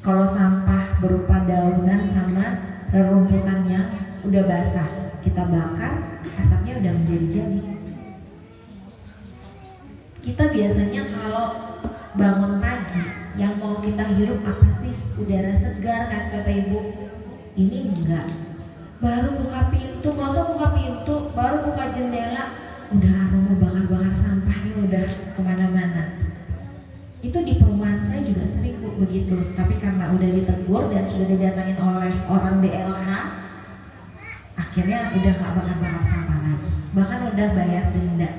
Kalau sampah berupa daunan sama rerumputannya udah basah, kita bakar, asapnya udah menjadi-jadi. Kita biasanya kalau bangun pagi yang mau mau kita hirup apa sih? Udara segar kan Bapak Ibu? Ini enggak. Baru buka pintu, nggak usah buka pintu, baru buka jendela, udah aroma bakar-bakar sampahnya udah kemana-mana. Itu di perumahan saya juga sering Bu begitu, tapi karena udah ditegur dan sudah didatangin oleh orang DLH, akhirnya udah nggak bakar-bakar sampah lagi, bahkan udah bayar denda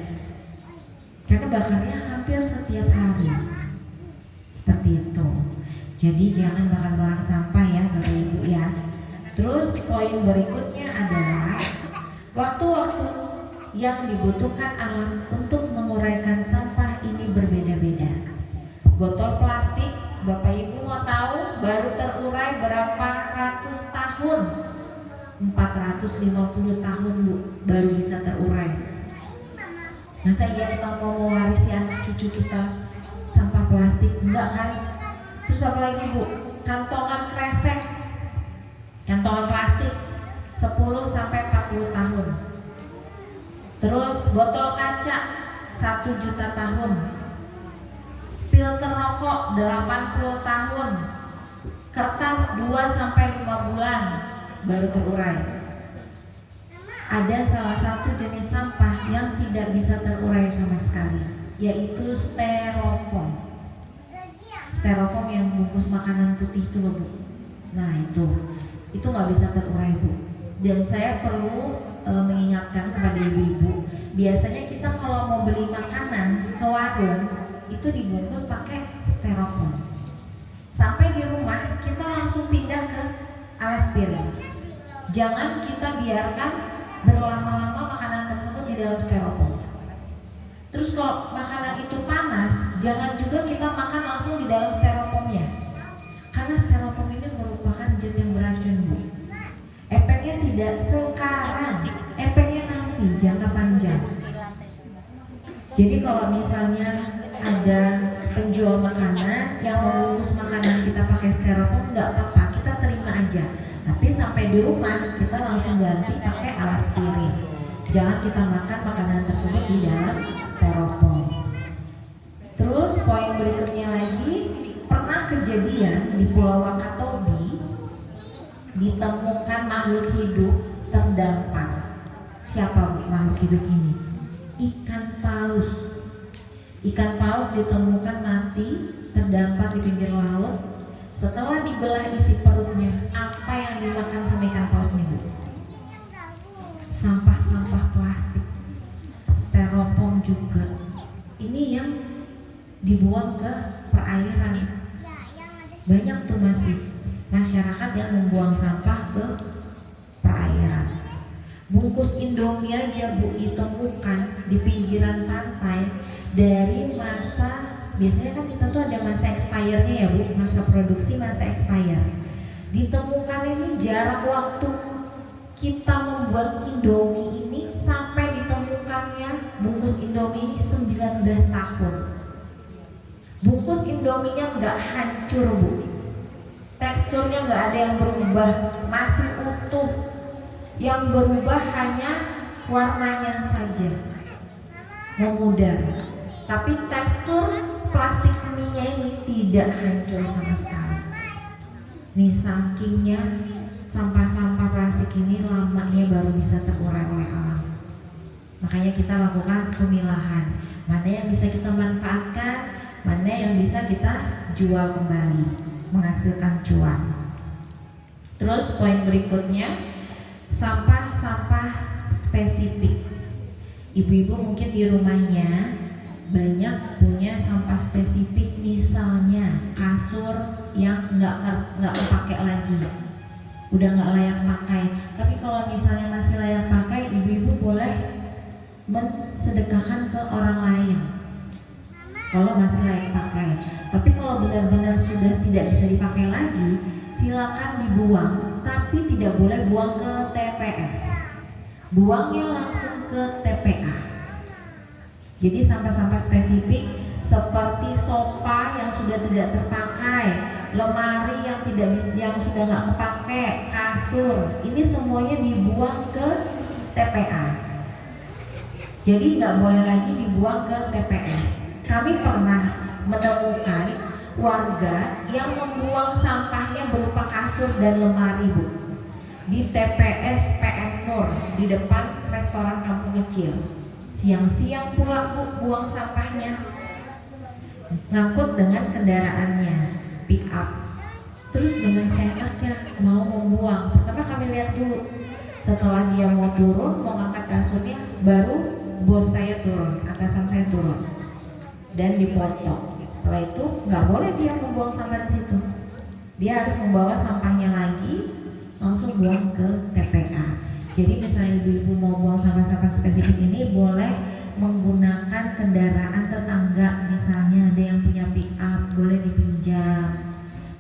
karena bakarnya hampir setiap hari. Seperti itu. Jadi jangan bakar-bakar sampah ya Bapak Ibu ya. Terus poin berikutnya adalah waktu-waktu yang dibutuhkan alam untuk menguraikan sampah ini berbeda-beda. Botol plastik, Bapak Ibu mau tahu baru terurai berapa ratus tahun? 450 tahun Bu, baru bisa terurai. Masa iya kita mau mewarisi anak cucu kita sampah plastik? Enggak kan? Terus apa lagi Bu? Kantongan kresek, kantongan plastik 10 sampai 40 tahun. Terus botol kaca 1 juta tahun. Filter rokok 80 tahun. Kertas 2 sampai 5 bulan baru terurai. Ada salah satu jenis sampah yang tidak bisa terurai sama sekali, yaitu styrofoam. Styrofoam yang bungkus makanan putih itu loh Bu. Nah itu nggak bisa terurai Bu. Dan saya perlu mengingatkan kepada ibu-ibu, biasanya kita kalau mau beli makanan ke warung itu dibungkus pakai styrofoam. Sampai di rumah kita langsung pindah ke alas piring. Jangan kita biarkan berlama-lama makanan tersebut di dalam styrofoam. Terus kalau makanan itu panas, jangan juga kita makan langsung di dalam styrofoamnya, karena styrofoam ini merupakan zat yang beracun Bu. Efeknya tidak sekarang, efeknya nanti jangka panjang. Jadi kalau misalnya ada penjual makanan yang membungkus makanan kita pakai styrofoam, nggak apa-apa, kita terima aja. Tapi sampai di rumah kita langsung ganti pakai alas piring. Jangan kita makan makanan tersebut di dalam styrofoam. Terus poin berikutnya lagi, pernah kejadian di Pulau Wakatobi ditemukan makhluk hidup terdampar. Siapa makhluk hidup ini? Ikan paus. Ikan paus ditemukan mati terdampar di pinggir laut. Setelah dibelah isi perutnya, apa yang dimakan sama ikan paus nih Bu? Sampah-sampah plastik, styrofoam juga. Ini yang dibuang ke perairan. Banyak tuh masih masyarakat yang membuang sampah ke perairan. Bungkus Indomie aja Bu ditemukan di pinggiran pantai dari masa, biasanya kan kita tuh ada masa expirednya ya Bu, masa produksi, masa expired. Ditemukan ini jarak waktu kita membuat Indomie ini sampai ditemukannya bungkus Indomie ini 19 tahun. Bungkus Indominya nggak hancur Bu, teksturnya nggak ada yang berubah, masih utuh. Yang berubah hanya warnanya saja, memudar. Tapi tekstur plastik mie-nya ini tidak hancur sama sekali. Nih sakingnya sampah-sampah plastik ini lamanya baru bisa terurai oleh alam. Makanya kita lakukan pemilahan. Mana yang bisa kita manfaatkan, mana yang bisa kita jual kembali, menghasilkan cuan. Terus poin berikutnya, sampah-sampah spesifik. Ibu-ibu mungkin di rumahnya banyak punya sampah spesifik, misalnya kasur yang nggak kepake lagi, udah nggak layak pakai. Tapi kalau misalnya masih layak pakai, ibu-ibu boleh mensedekahkan ke orang lain kalau masih layak pakai. Tapi kalau benar-benar sudah tidak bisa dipakai lagi, silakan dibuang. Tapi tidak boleh buang ke TPS, buangnya langsung ke TPA. Jadi sampah-sampah spesifik seperti sofa yang sudah tidak terpakai, lemari yang tidak bisa, yang sudah nggak kepake, kasur, ini semuanya dibuang ke TPA. Jadi nggak boleh lagi dibuang ke TPS. Kami pernah menemukan warga yang membuang sampahnya berupa kasur dan lemari, Bu, di TPS PM Nur di depan restoran Kampung Kecil. Siang-siang pula, Bu, buang sampahnya, ngangkut dengan kendaraannya pick up, terus dengan seenaknya mau membuang. Pertama kami lihat dulu, setelah dia mau turun, mau ngangkat kasurnya, baru bos saya turun, atasan saya turun dan dipotong. Setelah itu nggak boleh dia membuang sampah di situ, dia harus membawa sampahnya lagi langsung buang ke TPA. Jadi misalnya ibu-ibu mau buang sampah-sampah spesifik ini boleh menggunakan kendaraan tetangga, misalnya ada yang punya pick up boleh dipinjam,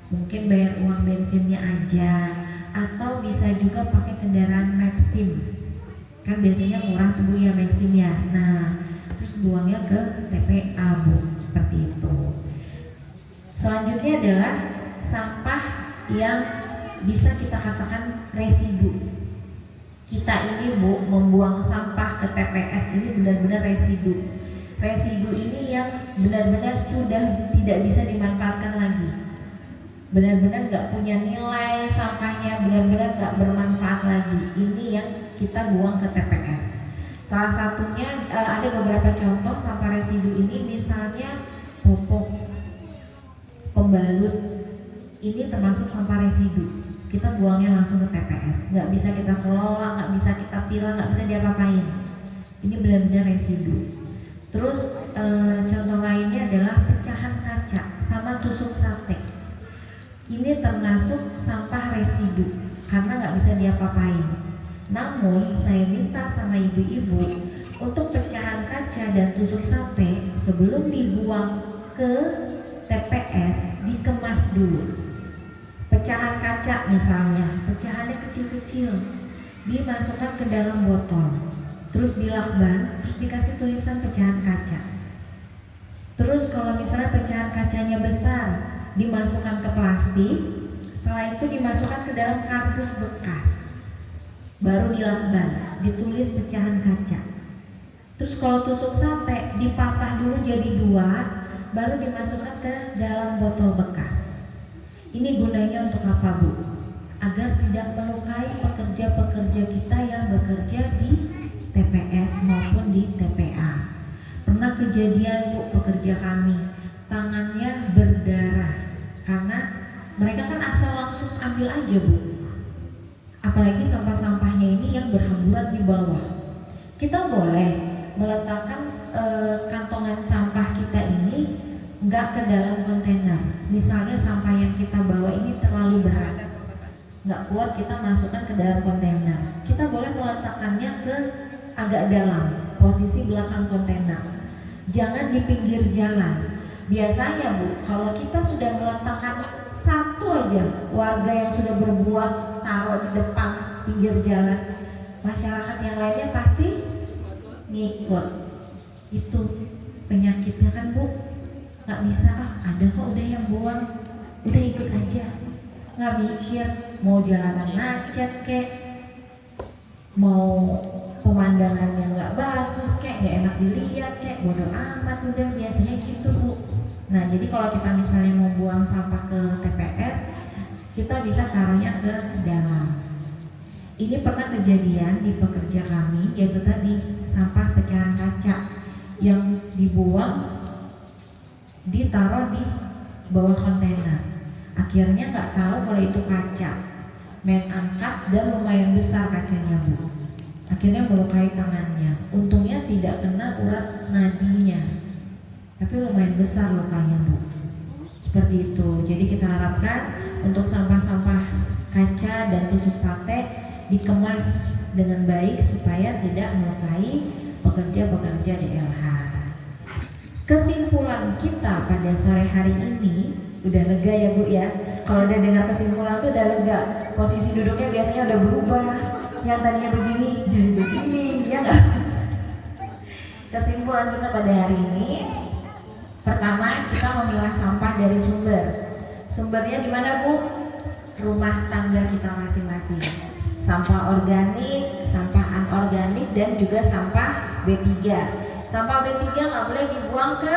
mungkin bayar uang bensinnya aja, atau bisa juga pakai kendaraan Maxim, kan biasanya murah tuh Bu ya Maxim ya. Nah terus buangnya ke TPA, Bu, seperti itu. Selanjutnya adalah sampah yang bisa kita katakan residu. Kita ini, Bu, membuang sampah ke TPS ini benar-benar residu. Residu ini yang benar-benar sudah tidak bisa dimanfaatkan lagi, benar-benar nggak punya nilai sampahnya, benar-benar nggak bermanfaat lagi. Ini yang kita buang ke TPS. Salah satunya ada beberapa contoh sampah residu ini, misalnya popok, pembalut, ini termasuk sampah residu. Kita buangnya langsung ke TPS, nggak bisa kita kelola, nggak bisa kita pilah, nggak bisa diapa-apain. Ini benar-benar residu. Terus contoh lainnya adalah pecahan kaca sama tusuk sate. Ini termasuk sampah residu karena nggak bisa diapa-apain. Namun saya minta sama ibu-ibu untuk pecahan kaca dan tusuk sate sebelum dibuang ke TPS dikemas dulu. Pecahan kaca misalnya, pecahannya kecil-kecil, dimasukkan ke dalam botol, terus dilakban, terus dikasih tulisan pecahan kaca. Terus kalau misalnya pecahan kacanya besar, dimasukkan ke plastik, setelah itu dimasukkan ke dalam kardus bekas, baru dilakban, ditulis pecahan kaca. Terus kalau tusuk sate dipatah dulu jadi 2, baru dimasukkan ke dalam botol bekas. Ini gunanya untuk apa, Bu? Agar tidak melukai pekerja-pekerja kita yang bekerja di TPS maupun di TPA. Pernah kejadian, Bu, pekerja kami tangannya berdarah karena mereka kan asal langsung ambil aja, Bu. Apalagi sampah-sampahnya ini yang berhamburan di bawah. Kita boleh meletakkan kantongan sampah kita ini nggak ke dalam kontainer. Misalnya sampah yang kita bawa ini terlalu berat, nggak kuat kita masukkan ke dalam kontainer. Kita boleh meletakkannya ke agak dalam, posisi belakang kontainer. Jangan di pinggir jalan. Biasanya, Bu, kalau kita sudah meletakkan satu aja warga yang sudah berbuat taruh di depan pinggir jalan, masyarakat yang lainnya pasti ngikut. Itu penyakitnya kan, Bu. Nggak bisa, ada kok udah yang buang, udah ikut aja, nggak mikir mau jalanan macet kek, mau pemandangannya nggak bagus kek, nggak enak dilihat kek, bodoh amat, udah biasanya gitu, Bu. Nah jadi kalau kita misalnya mau buang sampah ke TPS, kita bisa taruhnya ke dalam. Ini pernah kejadian di pekerja kami, yaitu tadi sampah pecahan kaca yang dibuang ditaruh di bawah kontainer. Akhirnya nggak tahu kalau itu kaca, main angkat dan lumayan besar kacanya, Bu. Akhirnya melukai tangannya. Untungnya tidak kena urat nadinya, tapi lumayan besar lukanya, Bu. Seperti itu. Jadi kita harapkan untuk sampah-sampah kaca dan tusuk sate dikemas dengan baik supaya tidak melukai pekerja-pekerja DLH. Kesimpulan kita pada sore hari ini udah lega ya, Bu ya. Kalau udah dengar kesimpulan tuh udah lega. Posisi duduknya biasanya udah berubah. Yang tadinya begini jadi begini, ya nggak? Kesimpulan kita pada hari ini, pertama kita memilah sampah dari sumber. Sumbernya di mana, Bu? Rumah tangga kita masing-masing. Sampah organik, sampah anorganik, dan juga sampah B3. Sampah B3 nggak boleh dibuang ke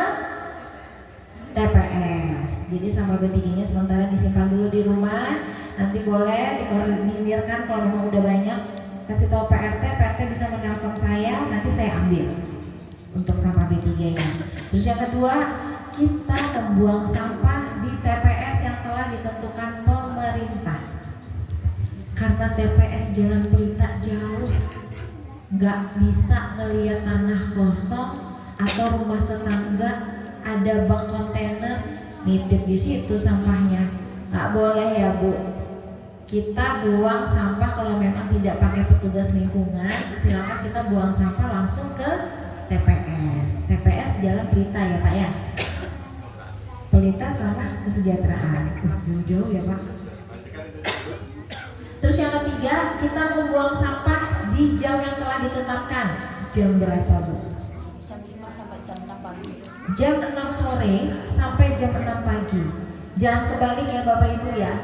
TPS. Jadi sampah B3-nya sementara disimpan dulu di rumah. Nanti boleh dikoordinirkan kalau memang udah banyak, kasih tahu PRT bisa menelpon saya, nanti saya ambil untuk sampah B3-nya. Terus yang kedua, kita membuang sampah di TPS yang telah ditentukan pemerintah. Karena TPS Jalan Pelita jauh, nggak bisa ngelihat tanah kosong atau rumah tetangga ada bak kontainer, nitip di situ sampahnya. Nggak boleh ya Bu. Kita buang sampah kalau memang tidak pakai petugas lingkungan, silakan kita buang sampah langsung ke TPS Jalan Pelita ya Pak ya. Pelita sama Kesejahteraan. Jauh-jauh ya Pak. Terus yang ketiga, kita membuang sampah di jam yang telah ditetapkan. Jam berapa Bu? Jam 5 sampai jam 6 pagi. Jam 6 sore sampai jam 6 pagi. Jangan kebalik ya Bapak Ibu ya.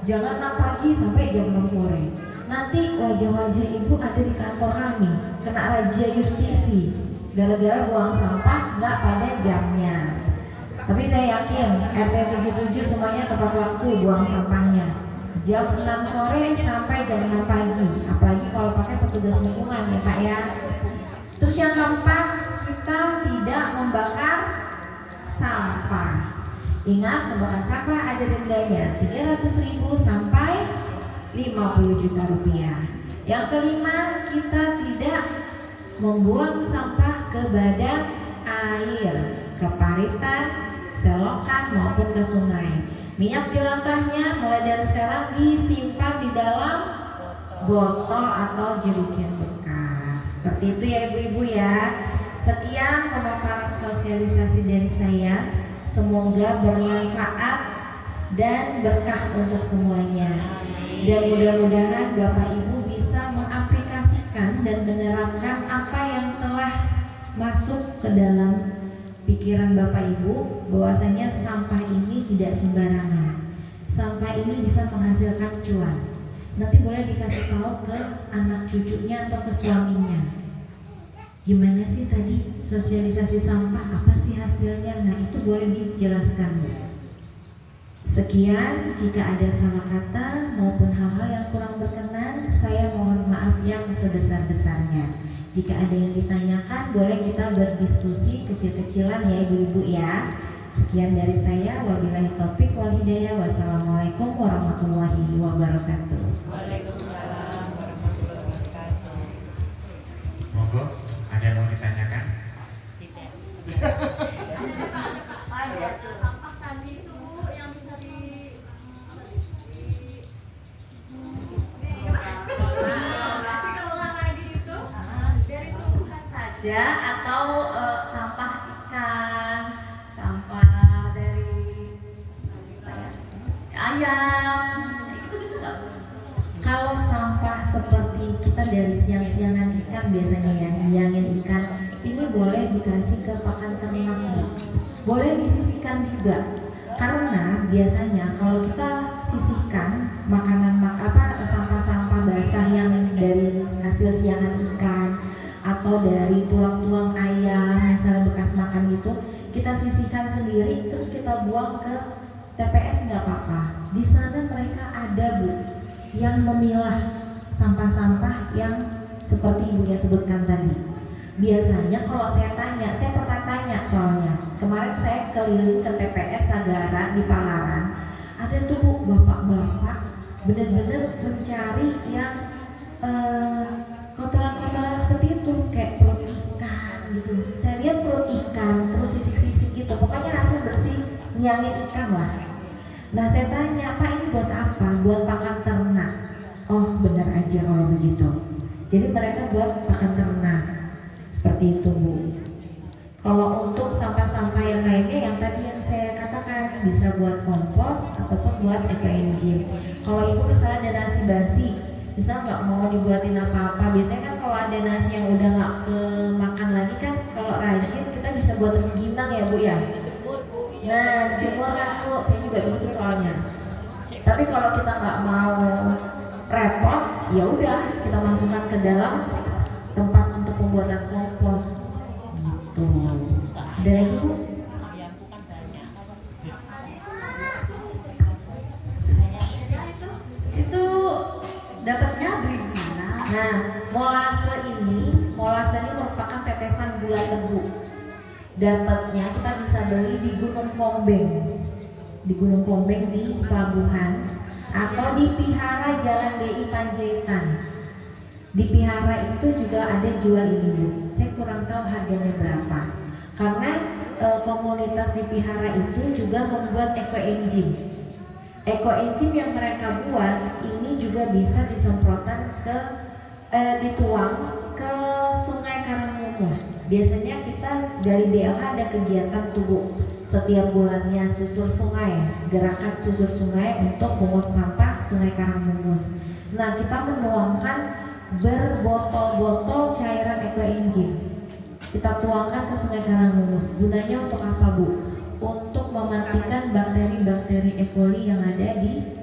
Jangan 6 pagi sampai jam 6 sore. Nanti wajah-wajah Ibu ada di kantor kami, kena razia justisi gara-gara buang sampah nggak pada jamnya. Tapi saya yakin RT 77 semuanya tepat waktu buang sampahnya. Jam 6 sore sampai jam 6 pagi. Apalagi kalau pakai petugas lingkungan ya Pak ya. Terus yang keempat, kita tidak membakar sampah. Ingat, membakar sampah ada dendanya 300.000 sampai 50 juta rupiah. Yang kelima, kita tidak membuang sampah ke badan air, ke paritan, selokan maupun ke sungai. Minyak jelantahnya mulai dari sekarang disimpan di dalam botol atau jerigen bekas. Seperti itu ya ibu-ibu ya. Sekian pemaparan sosialisasi dari saya. Semoga bermanfaat dan berkah untuk semuanya. Dan mudah-mudahan Bapak Ibu bisa mengaplikasikan dan menerapkan apa yang telah masuk ke dalam pikiran Bapak Ibu, bahwasanya sampah ini tidak sembarangan. Sampah ini bisa menghasilkan cuan. Nanti boleh dikasih tahu ke anak cucunya atau ke suaminya. Gimana sih tadi sosialisasi sampah, apa sih hasilnya? Nah itu boleh dijelaskan Bu. Sekian, jika ada salah kata maupun hal-hal yang kurang berkenan, saya mohon maaf yang sebesar-besarnya. Jika ada yang ditanyakan, boleh kita berdiskusi kecil-kecilan ya ibu-ibu ya. Sekian dari saya, wabillahi taufiq wal hidayah. Wassalamualaikum warahmatullahi wabarakatuh. Waalaikumsalam warahmatullahi wabarakatuh. Monggo, ada yang mau ditanyakan? Tidak. Sampah tadi itu Bu yang bisa dikelola lagi itu dari tumbuhan saja atau sampah ikan, sampah dari ayam, itu bisa nggak Bu? Kalau sampah seperti kita dari siang-siangan ikan biasanya ya, ngiyangin ikan, ini boleh dikasih ke pakan ternak Bu. Boleh disisihkan juga. Karena biasanya kalau kita sisihkan makanan sampah-sampah basah yang dari hasil siangan ikan atau dari tulang-tulang ayam misalnya bekas makan gitu, kita sisihkan sendiri terus kita buang ke TPS nggak apa-apa. Di sana mereka ada Bu yang memilah sampah-sampah yang seperti ibunya sebutkan tadi. Biasanya kalau saya tanya, saya pernah tanya soalnya kemarin saya keliling ke TPS Sagara di Palaran, ada tuh Bu bapak-bapak benar-benar mencari yang kotoran-kotoran seperti itu kayak perut ikan gitu. Saya lihat perut ikan terus sisik-sisik gitu, pokoknya hasil bersih nyangin ikan lah. Nah saya tanya, Pak ini buat apa? Buat pakan ternak. Oh benar aja kalau begitu. Jadi mereka buat pakan ternak. Seperti itu Bu. Kalau untuk sampah-sampah yang lainnya yang tadi yang saya katakan bisa buat kompos ataupun buat eco engine. Kalau ibu misalnya ada nasi basi, bisa nggak mau dibuatin apa-apa. Biasanya kan kalau ada nasi yang udah nggak kemakan lagi kan, kalau rajin kita bisa buat rengginang ya Bu ya. Nah dijemur kan Bu, saya juga gitu soalnya. Tapi kalau kita nggak mau repot, ya udah kita masukkan ke dalam tempat untuk pembuatan kompos gitu. Ada lagi Bu? Ayamku kan banyak. molase ini merupakan tetesan gula tebu. Dapatnya kita bisa beli di Gunung Kombeng. Di Gunung Kombeng di pelabuhan atau di Pihara Jalan DI Panjaitan. Di Pihara itu juga ada jual ini Bu. Saya kurang tahu harganya berapa. Karena komunitas di Pihara itu juga membuat eco engine. Eco engine yang mereka buat ini juga bisa disemprotan dituang ke Sungai Karangmumus. Biasanya kita dari DLH ada kegiatan tuh setiap bulannya susur sungai, gerakan susur sungai untuk pungut sampah Sungai Karangmumus. Nah, kita menuangkan berbotol-botol cairan eco engine. Kita tuangkan ke Sungai Karangmumus. Gunanya untuk apa, Bu? Untuk mematikan bakteri-bakteri E. coli yang ada di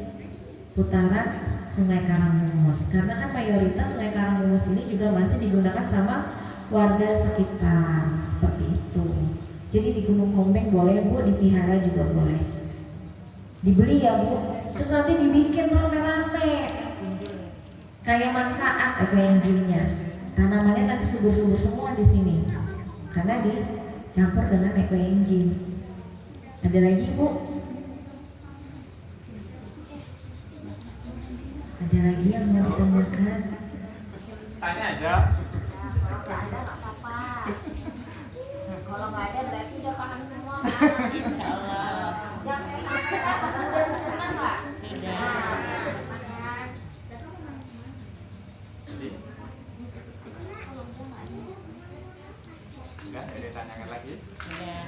putaran Sungai Karangmumus. Karena kan mayoritas Sungai Karangmumus ini juga masih digunakan sama warga sekitar, seperti itu. Jadi di Gunung Kombeng boleh Bu, di Pihara juga boleh. Dibeli ya Bu, terus nanti dibikin rame-rame. Kayak manfaat eco engine-nya. Tanamannya nanti subur-subur semua di sini. Karena dicampur dengan eco engine. Ada lagi Bu? Ada lagi yang mau ditanyakan? Tanya aja. Kalau ada nggak apa-apa. Kalau nggak ada berarti udah paham semua kan? Insya Allah. Yang saya sampaikan udah senang nggak? Sudah. Enggak, ada yang tanyakan lagi. Sudah.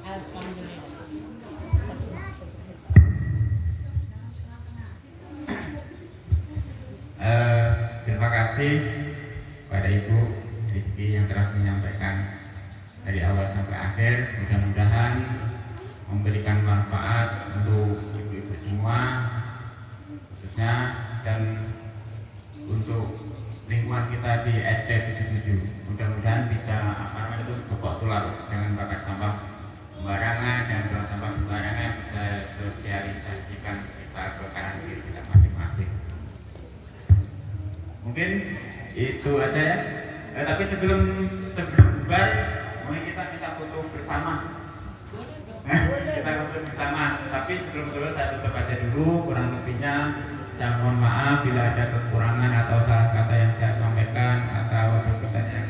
Alhamdulillah. Terima kasih pada Ibu Rizky yang telah menyampaikan dari awal sampai akhir. Mudah-mudahan memberikan manfaat untuk ibu-ibu semua khususnya, dan untuk lingkungan kita di RT 77. Mudah-mudahan bisa pokok tular, jangan bakar sampah sembarangan, jangan buang sampah sembarangan, bisa sosialisasikan kita ke kanan kiri kita masing-masing. Mungkin itu aja ya. Tapi sebelum bubar, mungkin kita foto bersama. Kita foto bersama. Tapi sebelum itu saya tutup aja dulu. Kurang lebihnya saya mohon maaf bila ada kekurangan atau salah kata yang saya sampaikan atau sebutan yang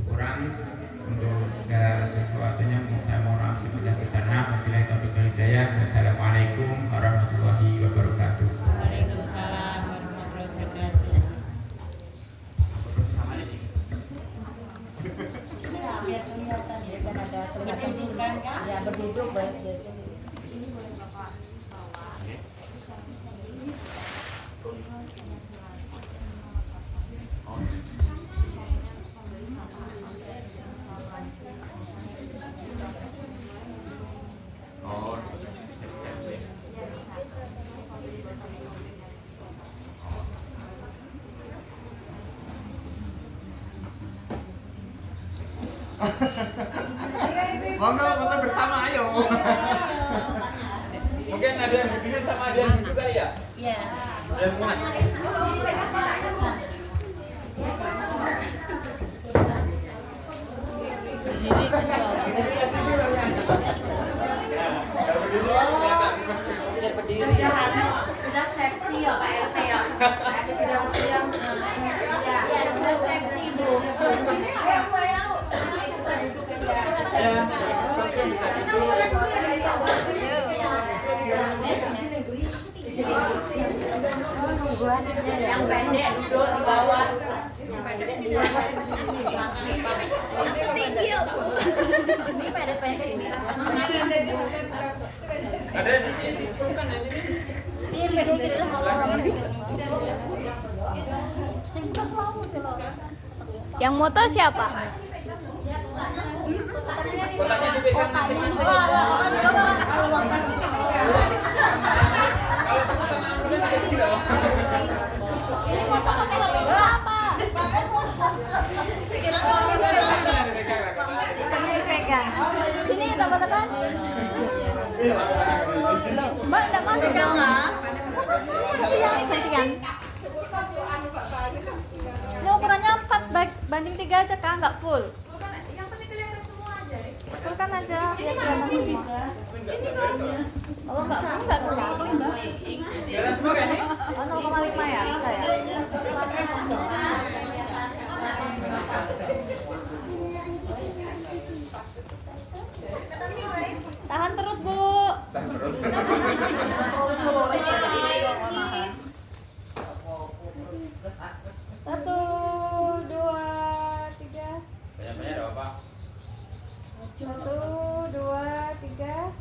kurang untuk segala sesuatunya. Saya mohon maaf sebesar-besarnya. Wabillahi taufiq wal hidayah. Wassalamualaikum warahmatullahi wabarakatuh. Waalaikumsalam warahmatullahi wabarakatuh. Biar kelihatan ya kan ada kelihatan Berdudukan kan? ya berduduk baik jajan. Oh. Monggo foto bersama, ayo. Mungkin ada yang begini sama ada yang begitu kali ya? Iya. Ada yang muat. Sudah safety ya Pak RT ya. Ya sudah safety Bu. Yang pendek duduk di bawah. Yang pendek di bawah. Tinggi ya Bu. Ini pendek-pendek ini. Ada di sini, bukan di sini. Ini pendek Yang moto siapa? Kotanya dipegang. Ini foto pakai HP siapa? Sini tambah tekan. Mbak, enggak masuk dong. Gantian. banding 3 aja Kak, nggak full. Yang penting kelihatan semua aja, Rik. Full kan ada ya kelihatan semua. Kalau nggak full nggak kelihatan Mbak. Jalan semua kan ini? Oh 0,5 ya bisa ya. Tahan perut Bu. Satu, dua, tiga. Banyak-banyak ada apa? 1, 2, 3.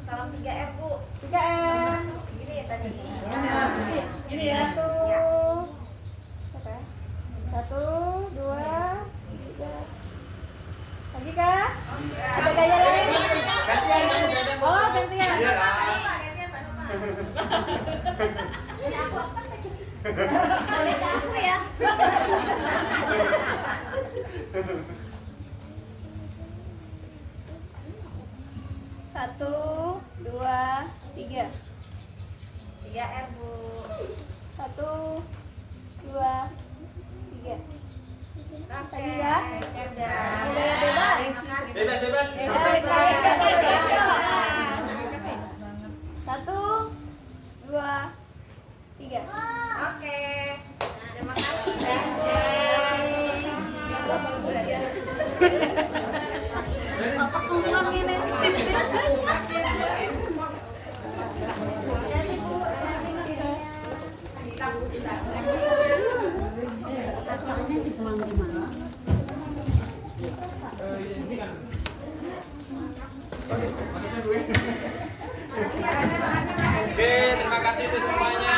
Salam 3M, Bu. 3M. Gini ya tadi. Ini ya. 1, 2, 3. Lagi Kak? Ada gaya lain? Gantian. Oh, gantian. Iya lah. Lihat aku ya. Satu, dua, tiga. 3M, Bu. 1, 2, 3. Oke. Lagi ya? Sudah. Udah bebas. Bebas, bebas. Bebas, bebas. 1, 2, 3. Oke. Terima kasih. Pulang ini. Oke, terima kasih untuk semuanya.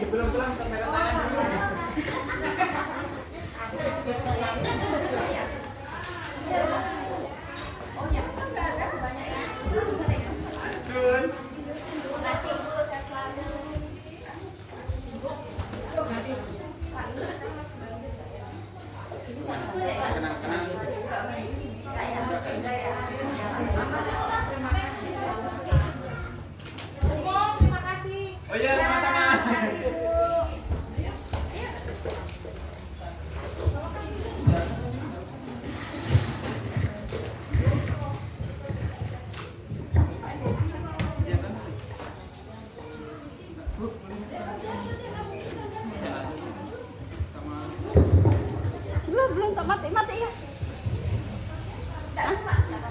Sebelum pulang kamera tangan dulu. Sun. Oh iya, sama-sama. Belum tak mati ya.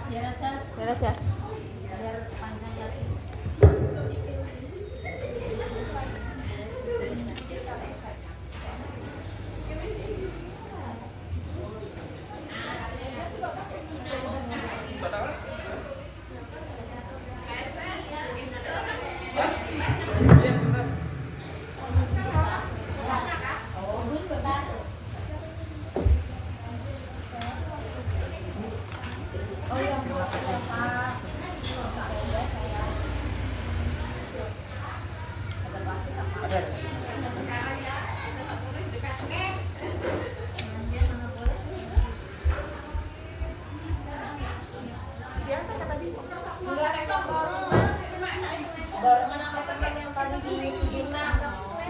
Biar aja. Iya, sebentar.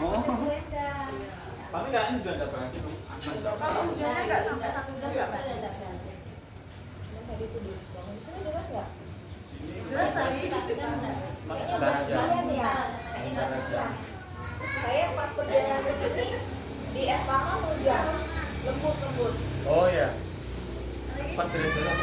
Oh. Tapi enggak ini sudah ada berarti. Hujannya nggak sampai 1 jam nggak, Mbak? Terus tadi tapi kan Sebentar aja. Sebentar aja. Saya pas perjalanan ke sini di Espama hujan, lembut-lembut. Oh iya. Pas jalan-jalan.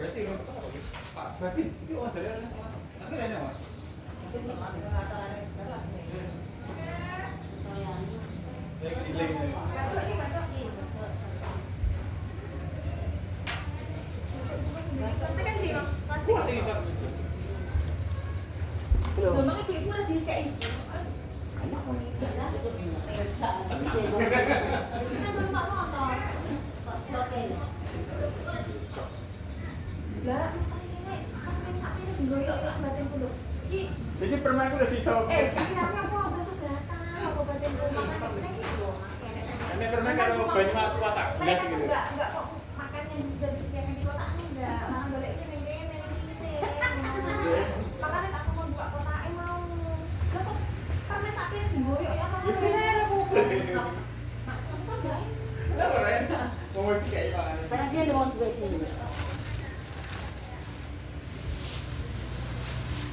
Berarti lo Pak Batin itu wajarnya. Nanti lainnya Pak. Itu teman acara restoran. Saya keliling. Bantu ini bantu. Pasti kan di pasti. Kuat ini Pak. Gampang ibu lagi kayak itu. Terus Anak mau nikah lah, itu tidak. kita belum motor. Kok cokel? Lah, misalnya kan main sapi ini digoyok yuk batin kudu. Jadi permen udah sisa. Kiranya apa besok datang apa batin kudu makan ini gitu. Ini permen kalau banyak puasa Saya gelas kan gitu. enggak kok makan yang sudah disediakan di kota enggak, malah baliknya neng-neng makanya aku mau buka kota mau. Lah kok karena sapi ini digoyok ya kamu. Itu lah aku. Kamu kan enggak. Lah keren. Mau kayak gimana? Karena dia mau juga itu.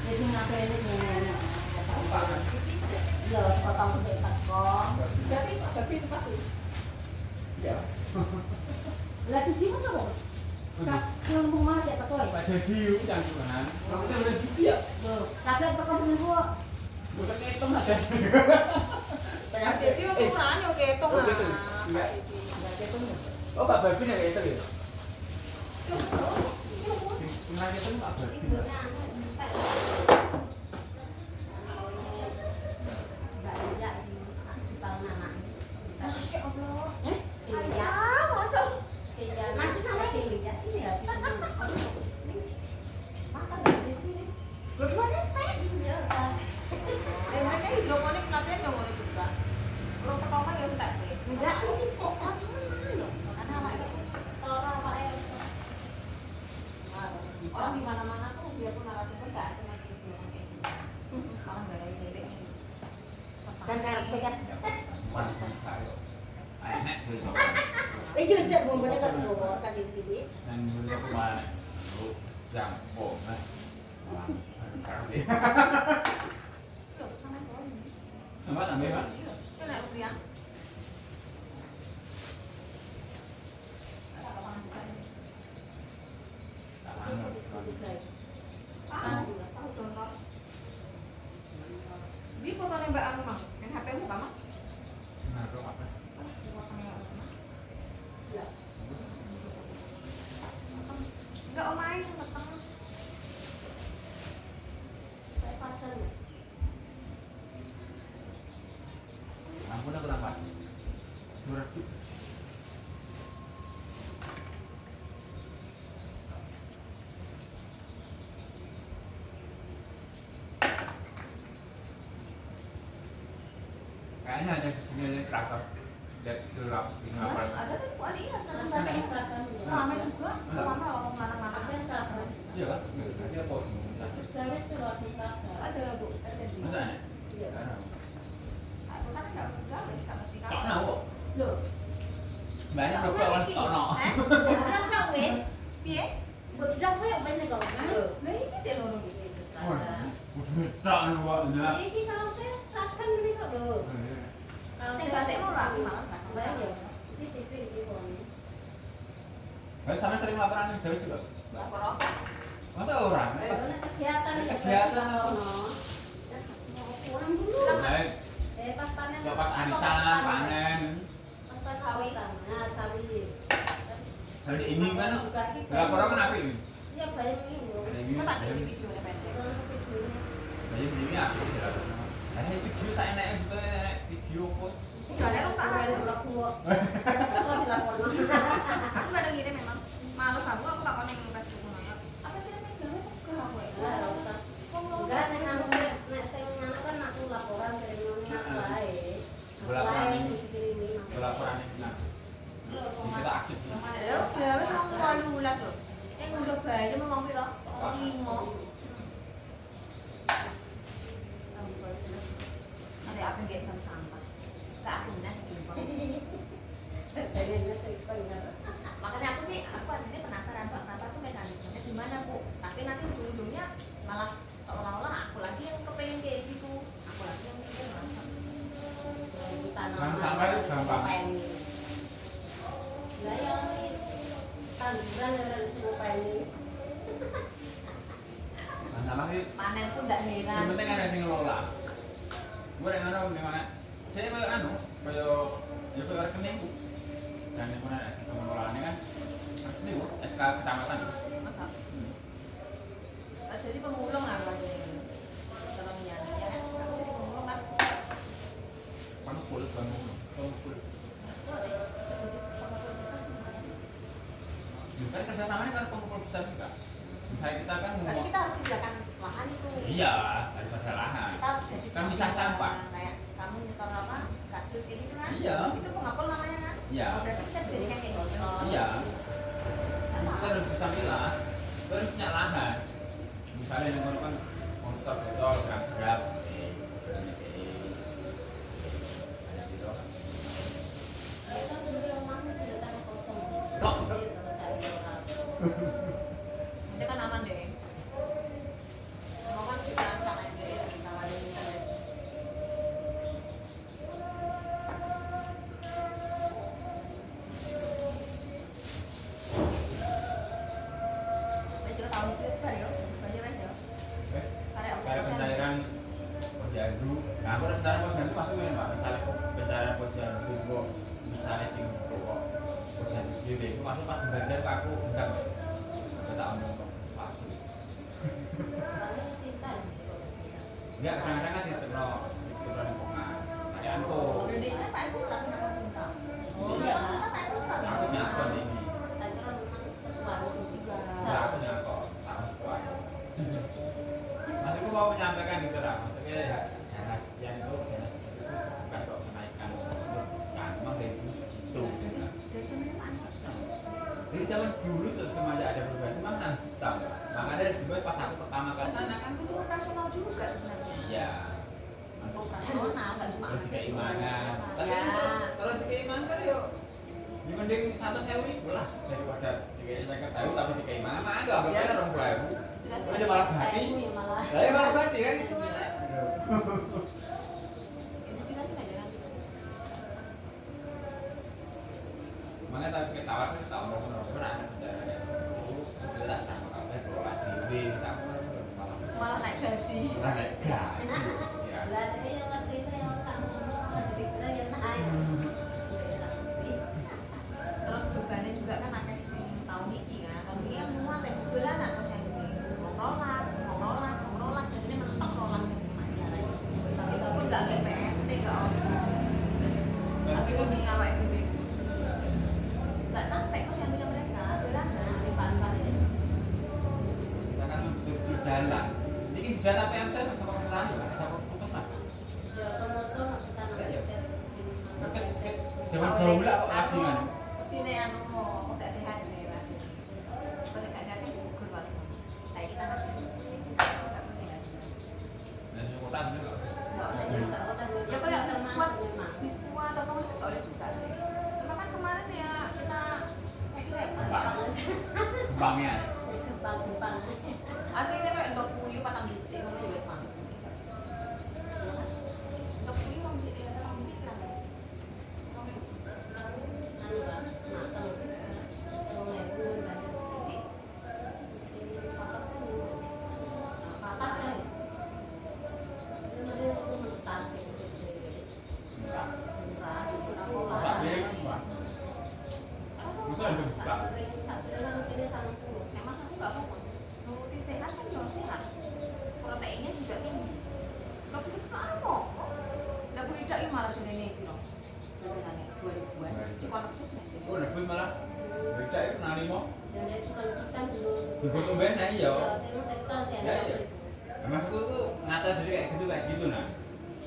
Jadi ngapain ini sebenarnya? Ya, potong gede tekong. Berarti babi itu pasti. Ya. Lah cici masa kok? Kak, ngomong mana cek tekong? Pak Jadi yang Tuhan. Kalau kita udah gitu ya. Tuh, tapi tekong punya gua. Bukan hitung aja. Tengah. Jadi ukurannya oke itu Oh, gitu. Enggak. Enggak ketemu. Oh, Pak Babi yang kayak itu ya? Kemarin itu Pak Babi. Ibunya anu, entek. Enggak enggak di tahun anak. Masya Allah. Sini Aisyah, ya. masuk. Sini masih sama sini ya. Ini ya bisa makan dari sini. Berdua teh. Iya. Emangnya hidroponik kenapa hidroponik juga? Kurang pertama ya enggak sih? Enggak, ini kok Karena apa itu? Tora apa ya? Orang di mana-mana tuh biarpun narasumber enggak ada mas kecil kayak gitu. Malah enggak ada yang bebek. kan karpe kan. Mana saya. Enak tuh. Lagi lecet bomba dekat bomba kasih TV. Dan dulu kemarin lu jam bom kan. Kafe. Loh, sama kau ini. Mbak ambil Pak. Itu nak Priya. Ada apa bukan? Tak mana. Tahu contoh. Di fotonya Mbak Anu Mang, yang HP-mu kan Mang? Nah, kok apa? Di fotonya Mbak Anu Mang. Enggak omai sama tengah. Ampun aku dapat. 200. Kayaknya hanya di sini aja terakhir. Lihat gelap ini apa? Ada kan Bu Adi ya sekarang Sana banyak. seragam. Rame juga. Mama mau mana-mana. Ada yang seragam. Iya kan? Dia kok. Gamis tuh luar biasa. Ada Bu. Ada di. Masa nih? Iya. Aku kan enggak wis enggak ngerti kan. Cok nawo. Loh, Banyak berapa orang cok no. udah kau wes. Piye? Udah kau yang banyak kau kan? Lah iki sih loro iki. Udah cok nawo. Ini kalau saya seragam ini kok loh. Kalau Sing saya batik mau rapi malah kan. bayar ya. Ini situ ini boleh. Sama sering laporan di Dewi juga. Lapor apa? Masa orang? Karena kegiatan ini Kegiatan. mau pulang dulu. Pas panen. Ya pas arisan, panen. Pas sawi kan. Nah, sawi. Hari ini kan Bukan kita. laporan kan apa ini? Iya, bayar minggu. Ini Kita tak jadi videonya pendek. Kalau videonya. ini apa sih laporan? Video saya naik juga video pun. Kalian lu tak Ada harus. berapa gua? Kok dilaporkan? Aku enggak ada gini memang. Males aku tak konek Facebook mana. Apa kira-kira gawe suka aku ya? Lah, enggak usah. Enggak, nek saya ngana kan aku laporan dari mana wae. Laporan Wae ini. sing dikirimi. Laporan ini nah. Kita aktif. Ya, gawe mau 8 bulan lho. Yang udah bayi mau ngomong piro? 5. Ada apa nggak dalam sampah? Enggak aku benar segimpang. Dari saya pengen. Makanya aku aslinya penasaran bang sampah tuh mekanismenya gimana Bu? Tapi nanti ujung-ujungnya malah seolah-olah aku lagi yang kepengen kayak gitu. Aku lagi yang mikir masak. Tanaman Sampah itu gampang. Lah yang tanduran yang harus mau pengen. panen pun nggak heran. yang penting ada yang ngelola. Gue yang anu gimana? Saya kayak anu, kayak rekening. Dan yang mana pengelolaannya kan asli kok, SK kecamatan. Masa? Jadi pemulung apa ini? Kalau ya kan, aku jadi pemulung kan. Pengepul. Kan kerjasamanya kan pengepul besar juga. Misalnya kita kan Berarti kita harus sediakan lahan itu. iya, harus ada lahan. Kita jadi Kan bisa sampah. Kayak kamu nyetor apa? Kardus ini tuh kan? Iya. Itu pengepul namanya kan? Iya. Oh, berarti kita jadikan kayak gitu. Iya. Nggak Kita apa-apa. harus bisa milah. Kita harus punya lahan. Misalnya yang kan monster botol, grab, ada di bawah. Kita beli rumah sudah tanah kosong. Kok? Gitu, saya bilang. Itu kan aman deh. Mau kan kita tanah aja ya, ditawarin internet. Wes yo tahun itu wis bar yo, banyak wes yo. Karek Kayak pencairan posyandu. Nah, aku rencana posyandu masukin Pak. Misalnya pencairan posyandu kok misalnya sing kok posyandu dhewe itu masuk pas bagian ke aku enggak. Aku tak omong kok sesuatu. Karena cinta gitu. Enggak, kadang-kadang kan diterno di kongan. Kayak aku. Udah deh, Pak aku langsung aku cinta. Oh, Iya, iya. maksudnya Pak aku kan. Aku nyakon ini. Tak kira memang ketua mesin juga. Enggak, aku nyakon. Tahu kuat. Maksudku mau menyampaikan gitu lah. Maksudnya ya yang itu bukan kok kenaikan kan memang dari dulu segitu. Dari sebenarnya Pak Anies nggak masuk. Dari zaman dulu semuanya ada perubahan memang 6 juta. Makanya dulu pas aku pertama kali Sana kan butuh operasional juga sebenarnya. iya. Operasional nggak cuma Terus habis keimanan. Tapi ya. kalau dikeimanan kan yuk ya mending 100.000 lah daripada dikeimanan tahu tapi dikeimanan mah enggak Ya. bakal orang baru. Jelas Aja malah hati. Ya malah. Lah ya malah hati kan itu kan. itu jelasin aja nanti. Makanya tapi ketawa kan ketawa orang ada bicara itu jelas sama kamu kelola diri kamu malah Malah naik gaji. malah naik gaji. Ya. Lah tadi yang ngerti itu yang sama. Jadi kita yang naik. Terus bebannya juga kan ada di sini tahun ini kan. Tahun ini kan semua teh bulanan terus yang ini ngoprolas. Jadi mentok rolas ini majalah. Tapi itu pun nggak GPT nggak apa. Tapi ini awak itu nggak sampai kok yang punya mereka bulanan. Di pan-pan ini. Kita kan betul-betul jalan. Ini sudah apa yang terus sama pengelani kan sama putus mas. Ya otomotor kita nggak setir. Zaman dahulu lah kok lagi kan. Ini anu nggak sehat nih mas. Kalau nggak sehat kan gugur banget. Kayak kita masih nggak penting lagi. Nah, kota bener kok. Nggak Ya ada. enggak kota Ya kayak termasuk memang. biskuat atau kamu nggak boleh juga sih. Cuma kan kemarin ya kita mungkin kayak Kembangnya. Gempang-gempang. aslinya kayak ndok puyuh patang biji ngono ya wis panas. Ndok puyuh rong biji ya patang biji kan. Anu Pak, mateng. Rumah ibu kan. Isi Isi papat kan. Papat kan. Ini masih perlu mentah gitu jadi. Murah. Murah itu aku Tapi wah. Masa ada buka? Satu dengan sini 30. emang aku nggak fokus. Nuruti sehat kan dong sehat. Proteinnya juga tinggi. Nggak punya apa? Lah bu Ida ini malah jenenge piro? Sesenane 2000-an. Di kono terus nek sini. Oh, nebut malah. Beda itu nani mau. Dan itu kan terus kan dulu. Bego tumben nah iya. Dia cerita sih Ya, ada iya. waktu itu. Nah, maksudku tuh ngaca diri kayak gitu nah.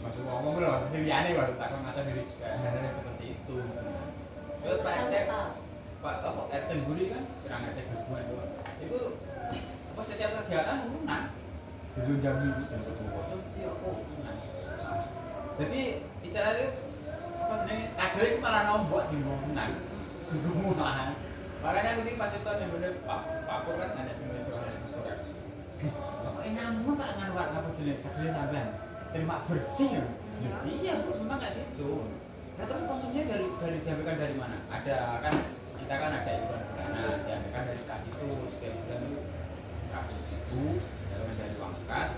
Maksud ngomong loh, siliane waktu tak ngaca diri hal-hal seperti itu. Terus Pak RT, Pak apa RT Guri kan kurang RT gabungan doang. Itu apa setiap kegiatan urunan. Dulu jam minggu jam 10 sih aku urunan. Jadi istilahnya apa sih kader itu malah nombok di urunan. Gumunan. Makanya aku sih pas itu yang bener Pak Pur kan ada sembilan orang itu kan. Kok enamu Pak nganwar apa jenis kader sampean terima bersih ya? Iya. Iya Bu, memang kayak gitu. Nah terus konsumsinya dari diambilkan dari mana? Ada kan kita kan ada iuran bulanan, diambilkan dari kas itu setiap bulan itu 100.000, diambilkan dari uang kas,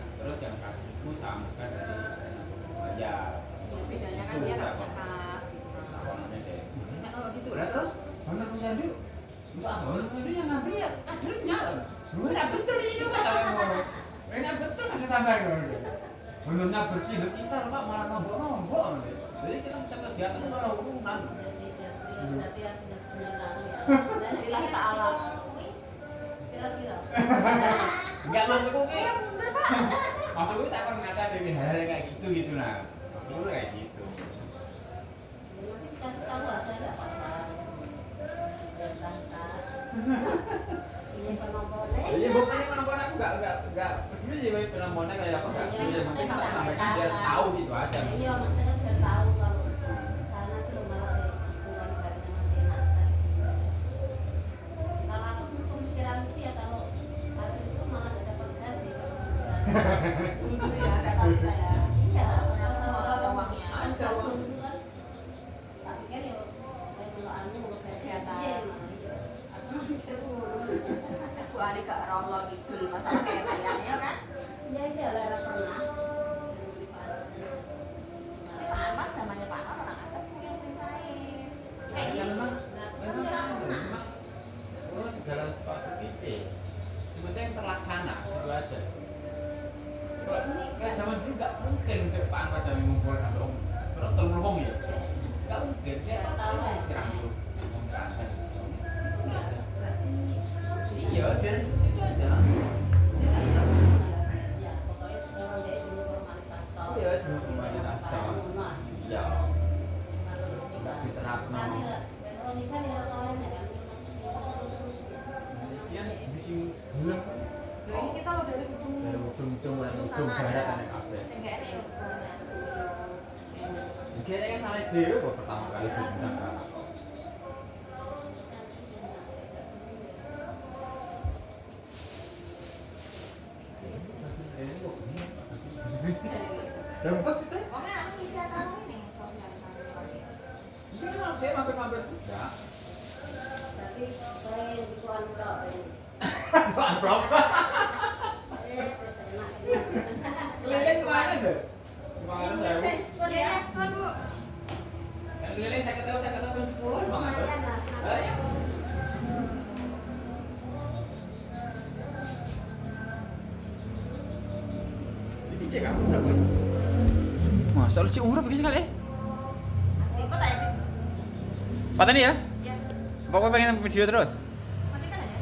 Enggak, ini yang ngambil ya kadernya. Lu enak betul itu kata ngono. Enak betul ada sampai ngono. Benernya bersih kita Pak malah ngambok-ngambok. Jadi kita kegiatan malah urunan. Ya sih, berarti yang benar-benar ya. Lillahi ta'ala. Kira-kira. Enggak masukku ki. Masukku tak akan ngaca dari hal kayak gitu nah. Maksudku kayak gitu. Nanti dikasih tahu aja enggak apa-apa. Berangkat. Ini penontonnya. Iya, buktinya penonton aku enggak peduli sih penontonnya kayak apa enggak. Jadi yang penting tak sampaikan biar tahu gitu aja. Iya, maksudnya kan biar tahu kalau sana tuh malah kayak gitu kan ibaratnya masih enak kan di sini. Kalau aku pemikiran itu ya kalau itu malah gak dapat gaji kalau pemikiran. Dulu ya kata kita ya. Iya, Ternyata sama semua ada uangnya. ada uang itu kan. Tak pikir ya kayak kalau anu kalau kayak Kegiatan. gaji ya malah iya. Aku mikir Bu Ari gak rolol ngidul masalah kayak kayaknya kan. iya lah pernah. Sering beli panen. Tapi Pak Ahmad zamannya Pak Ahmad orang atas mungkin sing cair. Kayak Ya gitu. memang Pernah. oh segala sesuatu kita sebetulnya yang terlaksana itu aja. Kayak zaman dulu nggak mungkin untuk Pak Ahmad Dhani ngumpul sampai om terus terlubung ya. Nggak mungkin dia tahu kirang dulu ngomong ke atas. Iya dari situ aja. Ya, pokoknya orang dia dulu formalitas toh. Iya dulu formalitas toh. Iya. Nggak diterapno. Kalau misalnya dia tahu ya kan. Dia di sini belum Loh ini kita lo dari ujung dari ujung ujung ujung sana barat ada. ada kabeh. Sing gak ada yang banyak. Kira kan salah dhewe kok pertama kali diundang kan. Rempet sih teh. Pokoknya aku isi acara ini sosialisasi lagi. Iya kan dia mampir-mampir juga. Berarti saya yang dikuan blok ini. Amplop. Saya enak. Keliling kemarin deh. Kemarin saya. Iya, cuman Bu. Kan keliling saya ketahui jam 10 emang ada. Iya. Ini cek kamu berapa itu? Masa lu sih umur begini kali ya? Asli kok tanya gitu. Patah nih ya? Ya, Pokoknya pengen video terus. matikan aja.